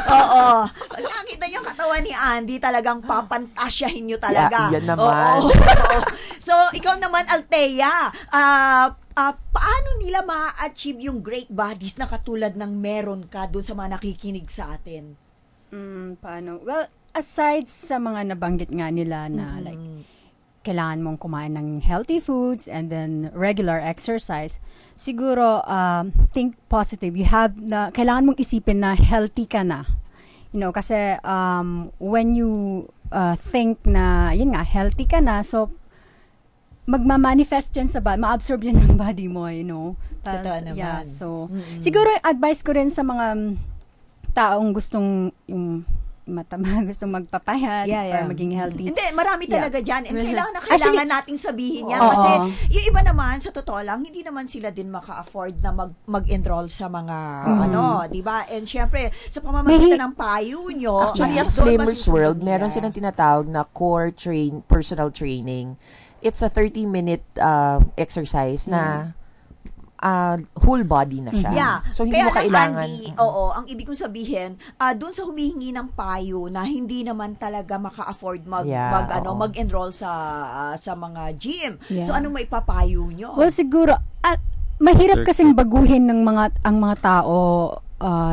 Oo. Pag nakita niyo yung katawan ni Andy, talagang papantasyahin niyo talaga. Yan naman. Oo. So, ikaw naman, Althea, paano nila ma-achieve yung great bodies na katulad ng meron ka doon sa mga nakikinig sa atin? Paano? Well, aside sa mga nabanggit nga nila na like kailangan mong kumain ng healthy foods and then regular exercise, siguro think positive. Kailangan mong isipin na healthy ka na. Kasi when you think na, yun nga, healthy ka na, so magma-manifest yan sa body, ma-absorb yan ng body mo, Totoo naman. Yeah, so, siguro advice ko rin sa mga taong gustong yung mataba, gustong magpapayat or maging healthy. Hindi, marami talaga dyan. And kailangan Actually, nating sabihin yan. oo. Kasi yung iba naman, sa totoo lang, hindi naman sila din maka-afford na mag-enroll sa mga, di ba? And syempre, sa pamamagitan ng payo nyo, Actually, ang doon Slimmers masusunod World, nila. meron silang tinatawag na personal training. It's a 30-minute exercise na whole body na siya. Yeah. So, hindi Kaya mo kailangan. Andy, ang ibig kong sabihin, doon sa humihingi ng payo na hindi naman talaga maka-afford mag-enroll sa mga gym. Yeah. So, anong maipapayo nyo? Well, siguro, mahirap kasing baguhin ng ang mga tao,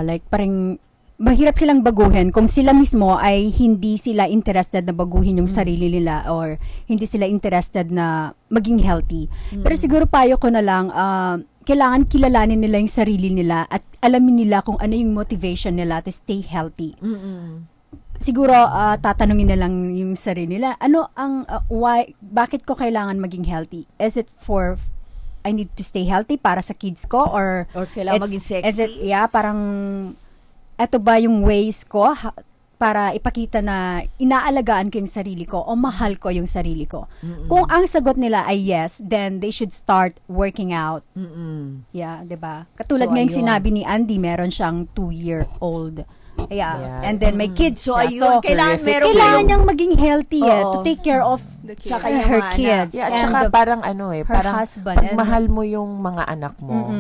like parang mahirap silang baguhin kung sila mismo ay hindi sila interested na baguhin yung sarili nila or hindi sila interested na maging healthy. Pero siguro payo ko na lang, kailangan kilalanin nila yung sarili nila at alamin nila kung ano yung motivation nila to stay healthy. Siguro tatanungin na lang yung sarili nila, ano ang bakit ko kailangan maging healthy? Is it for I need to stay healthy para sa kids ko or kailangan maging sexy? Is it parang eto ba yung ways ko para ipakita na inaalagaan ko yung sarili ko o mahal ko yung sarili ko? Kung ang sagot nila ay yes, then they should start working out. Yeah, 'di ba? Katulad So, ngayong ayun. sinabi ni Andy, meron siyang 2-year-old. Yeah. And then may kids So, siya. ayun, kailangan meron kailangan kayong- niyang maging healthy to take care of The kids. Tsaka yung her mga kids. Yeah, at and saka parang parang husband pag and- mahal mo yung mga anak mo,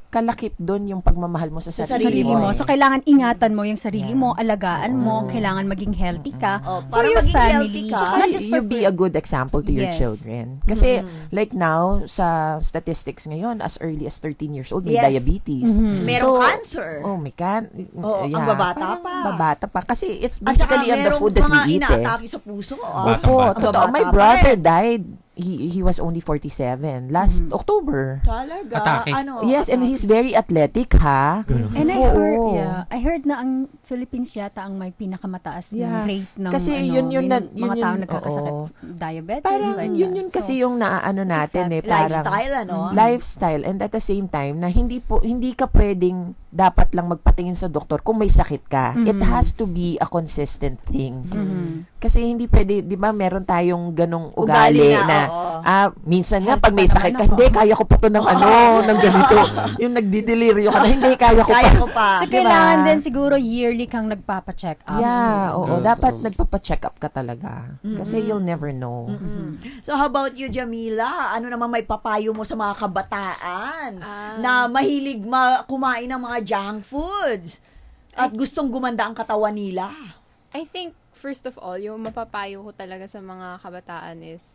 kalakip doon yung pagmamahal mo sa sarili mo. So, kailangan ingatan mo yung sarili mo, alagaan mo, kailangan maging healthy ka for para your maging family. healthy ka. Tsaka not just you for be a good example to your Yes. children. Kasi like now, sa statistics ngayon, as early as 13 years old, may Yes. diabetes. Merong cancer. Oh, may ang babata parang pa. Babata pa. Kasi it's At saka basically on the merong food that mga we eat. inaatake sa puso. Opo, Batang-bata. totoo. My Babata pa brother rin. died. He was only 47 last October. Talaga. Atake. Yes, and he's very athletic, ha? And Oo. I heard na ang Philippines yata ang may pinakamataas Yeah. na rate ng Kasi yun mga yun, tao nagkakasakit oo. diabetes. Parang like yun that. kasi yung naaano natin sad. parang Lifestyle, ano? lifestyle, and at the same time na hindi ka pwedeng dapat lang magpatingin sa doktor kung may sakit ka. It has to be a consistent thing. Kasi hindi pwede, 'di ba, meron tayong ganong ugali na minsan nga pag may sakit ka, hindi kaya ko pa to ng ng ganito. Yung nagdideliryo ka na, hindi kaya ko Kaya pa. ko pa. So, kailangan din siguro yearly kang nagpapa-check up. Yeah, oo. Yes, Dapat oo. nagpapa-check up ka talaga. Kasi you'll never know. So how about you, Jamila? Ano naman may papayo mo sa mga kabataan na mahilig kumain ng mga junk foods at gustong gumanda ang katawan nila? I think first of all, yung mapapayo ko talaga sa mga kabataan is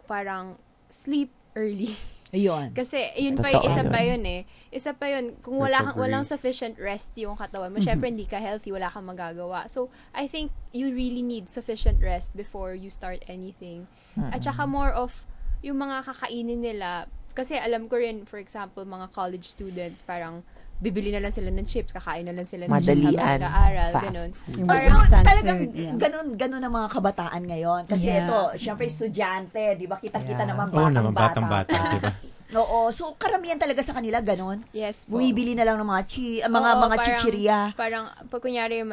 parang sleep early. Ayun. Kasi yun pa Totoo isa yun. pa yun eh. Isa pa yun, kung walang Recovery. sufficient rest yung katawan mo, syempre hindi ka healthy, wala kang magagawa. So, I think you really need sufficient rest before you start anything. At saka more of yung mga kakainin nila, kasi alam ko rin, for example, mga college students, parang bibili na lang sila ng chips, kakain na lang sila ng chips habang Madalian, nag-aaral, fast ganun. food. Yung Oh, so, instant talagang food, yeah. ganun ang mga kabataan ngayon. Kasi Yeah. ito, syempre estudyante, di ba? Kita-kita Yeah. naman Oo naman, batang-bata. batang-bata, di ba? Oo, so karamihan talaga sa kanila ganun. Yes po. Bumibili na lang ng mga Oo, mga parang- chichirya. Parang pag kunyari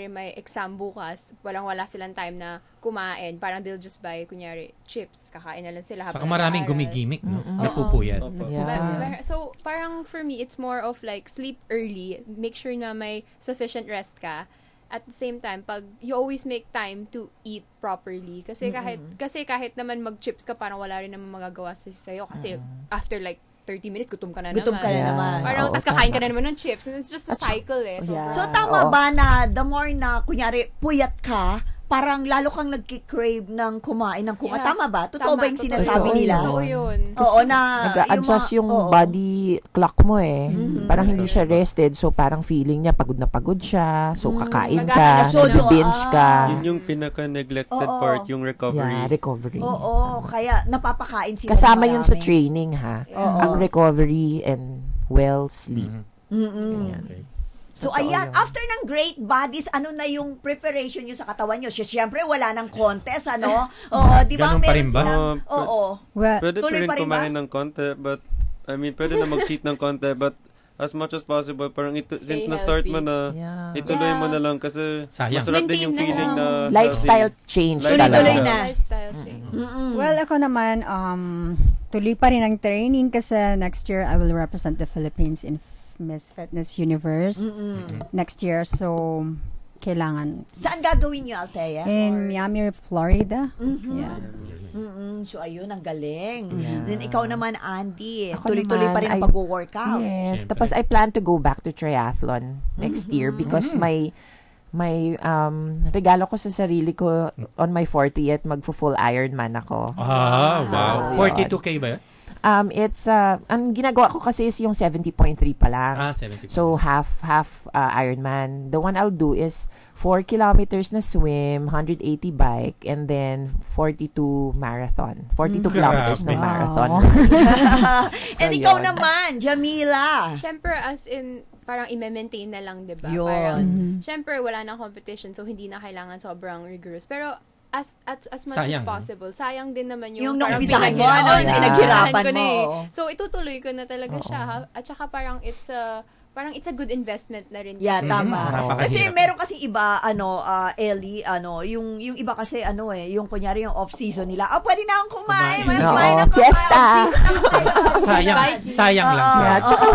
may exam bukas, wala silang time na kumain, parang they'll just buy kunyari chips, kakain na lang sila Saka habang maraming nag-aaral. gumigimik, no? Oo. Nagpupuyat. Opo. Yeah. So parang for me, it's more of like sleep early, make sure na may sufficient rest ka. At the same time, pag you always make time to eat properly, kasi kahit naman mag-chips ka, parang wala rin naman magagawa sa'yo kasi after like 30 minutes, gutom ka na Gutom naman. ka na Yeah. naman. Parang, Oo, tas kakain ka tama. na naman ng chips. And it's just a cycle eh. So, Yeah. So tama Oo. ba na the more na kunyari puyat ka, parang lalo kang nagki-crave ng kumain ng Yeah. Tama ba? Totoo ba yung Totoo sinasabi yun. nila? Totoo yun. Oo na Nag-a-adjust yung oo. body clock mo eh. Parang hindi siya rested, so parang feeling niya pagod na pagod siya. So kakain Naghahanap ka, siya ng- nag-binge ka. Yun yung pinaka-neglected Oo. part, yung recovery. Yeah, recovery. Oo, kaya napapakain sila. Kasama ng yun sa marami. training ha. Oo. Ang recovery and well sleep. Mm-mm. Yan. So Totoo ayan, yun. after ng great bodies, ano na yung preparation nyo sa katawan nyo? Siyempre, wala nang contest, ano? Oo, di ba? Ganun pa Meron rin ba? silang- Oo. Well, Pwede pa Tuloy rin pa rin kumain ba? ng konti, but, I mean, pwede na mag-cheat ng konti, but as much as possible, parang Stay since na-start mo healthy. na, Yeah. ituloy mo Yeah. na lang kasi Sayang. masarap din yung Maintain na feeling lang. na Lifestyle change Tuloy-tuloy talaga. na. Lifestyle change. well, ako naman, tuloy pa rin ang training kasi next year I will represent the Philippines in Miss Fitness Universe next year. So, kailangan. Saan gagawin nyo, Althea? In Miami, Florida. Yeah. So ayun, ang galing. Yeah. Then ikaw naman, Andy, Ako tuloy-tuloy naman, pa rin ang ay- pag-workout. Yes. Siyempre. Tapos I plan to go back to triathlon next year because may regalo ko sa sarili ko on my 40th, magfo-full Ironman ako. Ah, So, wow. yun. 42K ba yun? It's ang ginagawa ko kasi is yung 70.3 pa lang. 70. So half Ironman. The one I'll do is 4 kilometers na swim, 180 bike, and then 42 marathon. 42 kilometers na Grabe. marathon. And ikaw yun. naman, Jamila. Siyempre, as in, parang i-maintain na lang, diba? Yun. Parang, siyempre, wala nang competition, so hindi na kailangan sobrang rigorous. Pero, as much Sayang, as possible, sayang din naman Yung yung parang naumpisahan mo, pinaghirapan- ano, Oo, yung pinaghirapan pinaghirapan ko na mo. eh. So, itutuloy ko na talaga siya. Ha? At saka parang it's a good investment na rin. Yeah, kasi. tama. Napakahirap. Kasi meron kasi iba, Ellie, yung iba kasi, yung kunyari yung off-season nila, pwede na akong kumain. Kumain. Kumain na Oo, fiesta. Sayang lang siya. Yeah, tsaka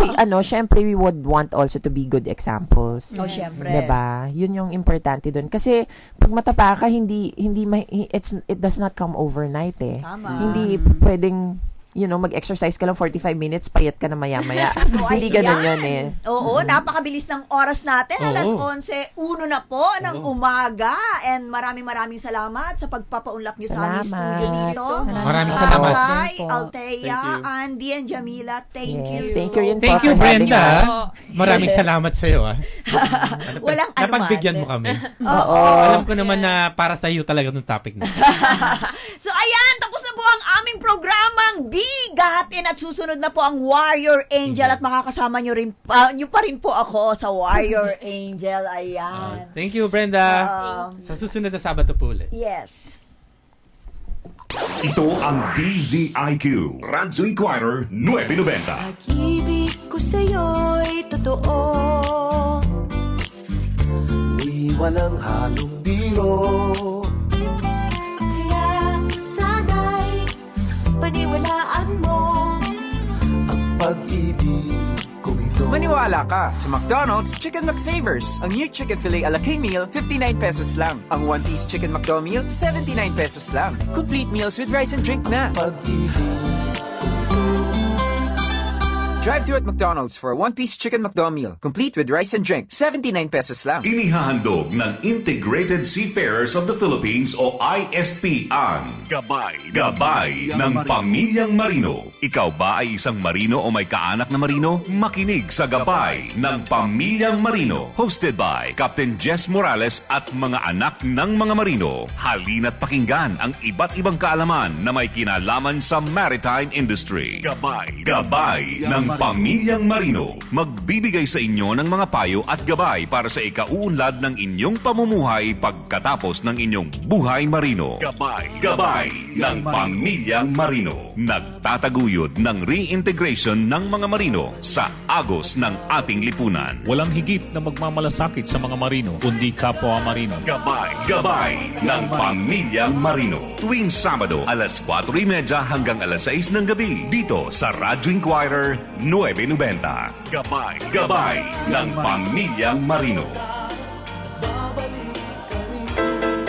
syempre we would want also to be good examples. Oh, Yes. syempre. 'Di ba? Yun yung importante doon kasi pag matapa ka it does not come overnight eh. Tama. Hindi pwedeng mag-exercise ka lang 45 minutes, payat ka na maya-maya. Hindi ganun yun eh. Oo, napakabilis ng oras natin. Alas Oo. 11:01 na po ng umaga. And maraming salamat sa pagpapaunlak niyo sa aming Salamat. studio Thank you dito. so much. Maraming salamat. Kay Din po. Althea, Thank you. Andy, and Jamila, thank you. Yes, thank you rin Thank po you, for having Brenda. us. Maraming salamat sa iyo. Walang anuman. Napagbigyan mo kami. Oo. Alam ko naman na para sa iyo talaga yung topic na. So ayan, tapos na po ang aming programang Bigatin at susunod na po ang Warrior Angel at makakasama nyo pa rin po ako sa Warrior Angel. Ayan. Thank you, Brenda. Sa susunod na Sabado po ulit. Yes. Ito ang DZIQ Radyo Inquirer 990. Pag-ibig ko sa'yo'y totoo, di walang halong biro. Kaya sana'y paniwalaan mo ang pag-ibig kong ito. Maniwala ka sa McDonald's Chicken McSavers. Ang new chicken filet a la king meal, 59 pesos lang. Ang one-piece chicken McDo meal, 79 pesos lang. Complete meals with rice and drink na. Pag-ibig kong ito. Drive-thru at McDonald's for a one-piece chicken McDo meal, complete with rice and drink, 79 pesos lang. Inihahandog ng Integrated Seafarers of the Philippines o ISP ang Gabay ng Pamilyang Marino. Ikaw ba ay isang marino o may kaanak na marino? Makinig sa Gabay ng Pamilyang Marino. Hosted by Captain Jess Morales at mga anak ng mga marino. Halina't pakinggan ang iba't ibang kaalaman na may kinalaman sa maritime industry. Gabay ng Pamilyang Marino. Magbibigay sa inyo ng mga payo at gabay para sa ikauunlad ng inyong pamumuhay pagkatapos ng inyong buhay marino. Gabay ng Pamilyang Marino. Nagtataguyod ng reintegration ng mga marino sa agos ng ating lipunan. Walang higit na magmamalasakit sa mga marino, kundi kapwa marino. Gabay ng Pamilyang Marino. Tuwing Sabado, alas 4:30 hanggang alas 6 ng gabi. Dito sa Radyo Inquirer 990. Gabay ng Pamilyang Marino.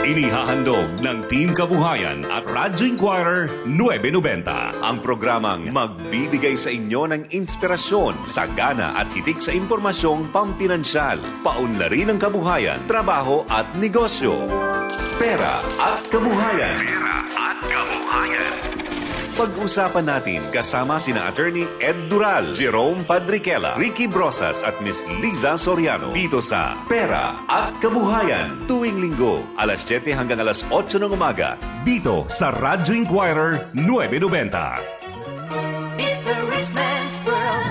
Inihahandog ng Team Kabuhayan at Radyo Inquirer 990. Ang programang magbibigay sa inyo ng inspirasyon, sagana at hitik sa impormasyong pampinansyal, paunlari ng kabuhayan, trabaho at negosyo. Pera at Kabuhayan. Pag-usapan natin kasama sina Attorney Ed Dural, Jerome Fadriquela, Ricky Brosas at Miss Liza Soriano dito sa Pera at Kabuhayan. Tuwing linggo, alas 7 hanggang alas 8 ng umaga dito sa Radyo Inquirer 990. It's a rich man's world.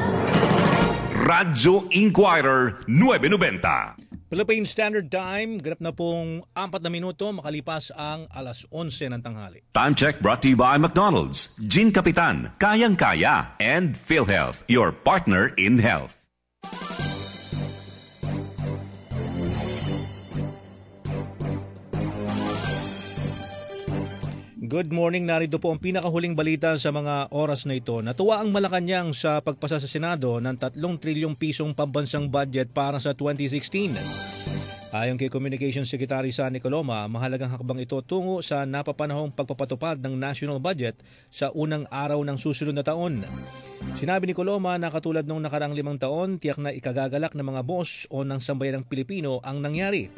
Radyo Inquirer 990. Philippine Standard Time, ganap na pong 4 na minuto makalipas ang alas 11 ng tanghali. Time check brought to you by McDonald's, Gin Kapitan, Kayang-Kaya, and PhilHealth, your partner in health. Good morning, narito po ang pinakahuling balita sa mga oras na ito. Natuwa ang Malacanang sa pagpasa sa Senado ng 3 trilyong pisong pambansang budget para sa 2016. Ayon kay Communications Secretary Sunny Coloma, mahalagang hakbang ito tungo sa napapanahong pagpapatupad ng national budget sa unang araw ng susunod na taon. Sinabi ni Coloma na katulad nung nakaraang 5 taon, tiyak na ikagagalak ng mga boss o ng sambayanang Pilipino ang nangyari.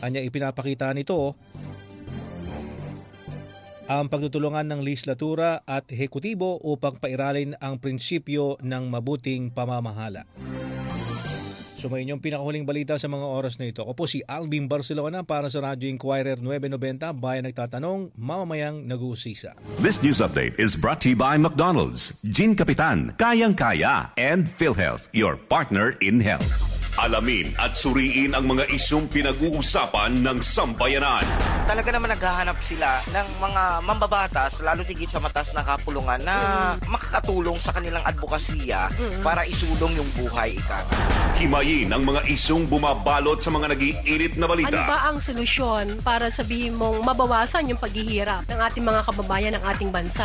Anya ipinapakita nito ang pagtutulungan ng legislatura at ehekutibo upang pairalin ang prinsipyo ng mabuting pamamahala. So may inyong pinakahuling balita sa mga oras na ito. Ako po si Alvin Barcelona para sa Radyo Inquirer 990, Bayan Nagtatanong, Mamamayang Nag-uusisa. This news update is brought to you by McDonald's, Gin Kapitan, Kayang-Kaya, and PhilHealth, your partner in health. Alamin at suriin ang mga isyong pinag-uusapan ng sambayanan. Talaga naman naghahanap sila ng mga mambabatas, lalo tigit sa matas na kapulungan na makakatulong sa kanilang advokasya para isulong yung buhay ika. Himayin ang mga isyong bumabalot sa mga nag-iinit na balita. Ano ba ang solusyon para sabihin mong mabawasan yung paghihirap ng ating mga kababayan ng ating bansa?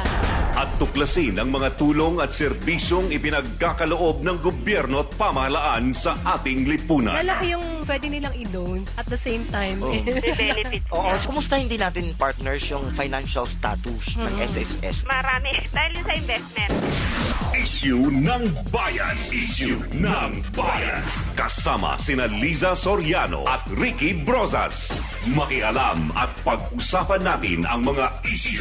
At tuklasin ang mga tulong at serbisyong ipinagkakaloob ng gobyerno at pamahalaan sa ating lipunan. Lalaki yung pwede nilang i-loan at the same time. Benefit. Oo, kumusta hindi natin partners yung financial status ng SSS? Marami. Dahil sa investment. Issue ng Bayan. Issue ng Bayan. Kasama sina Liza Soriano at Ricky Brosas. Makialam at pag-usapan natin ang mga issue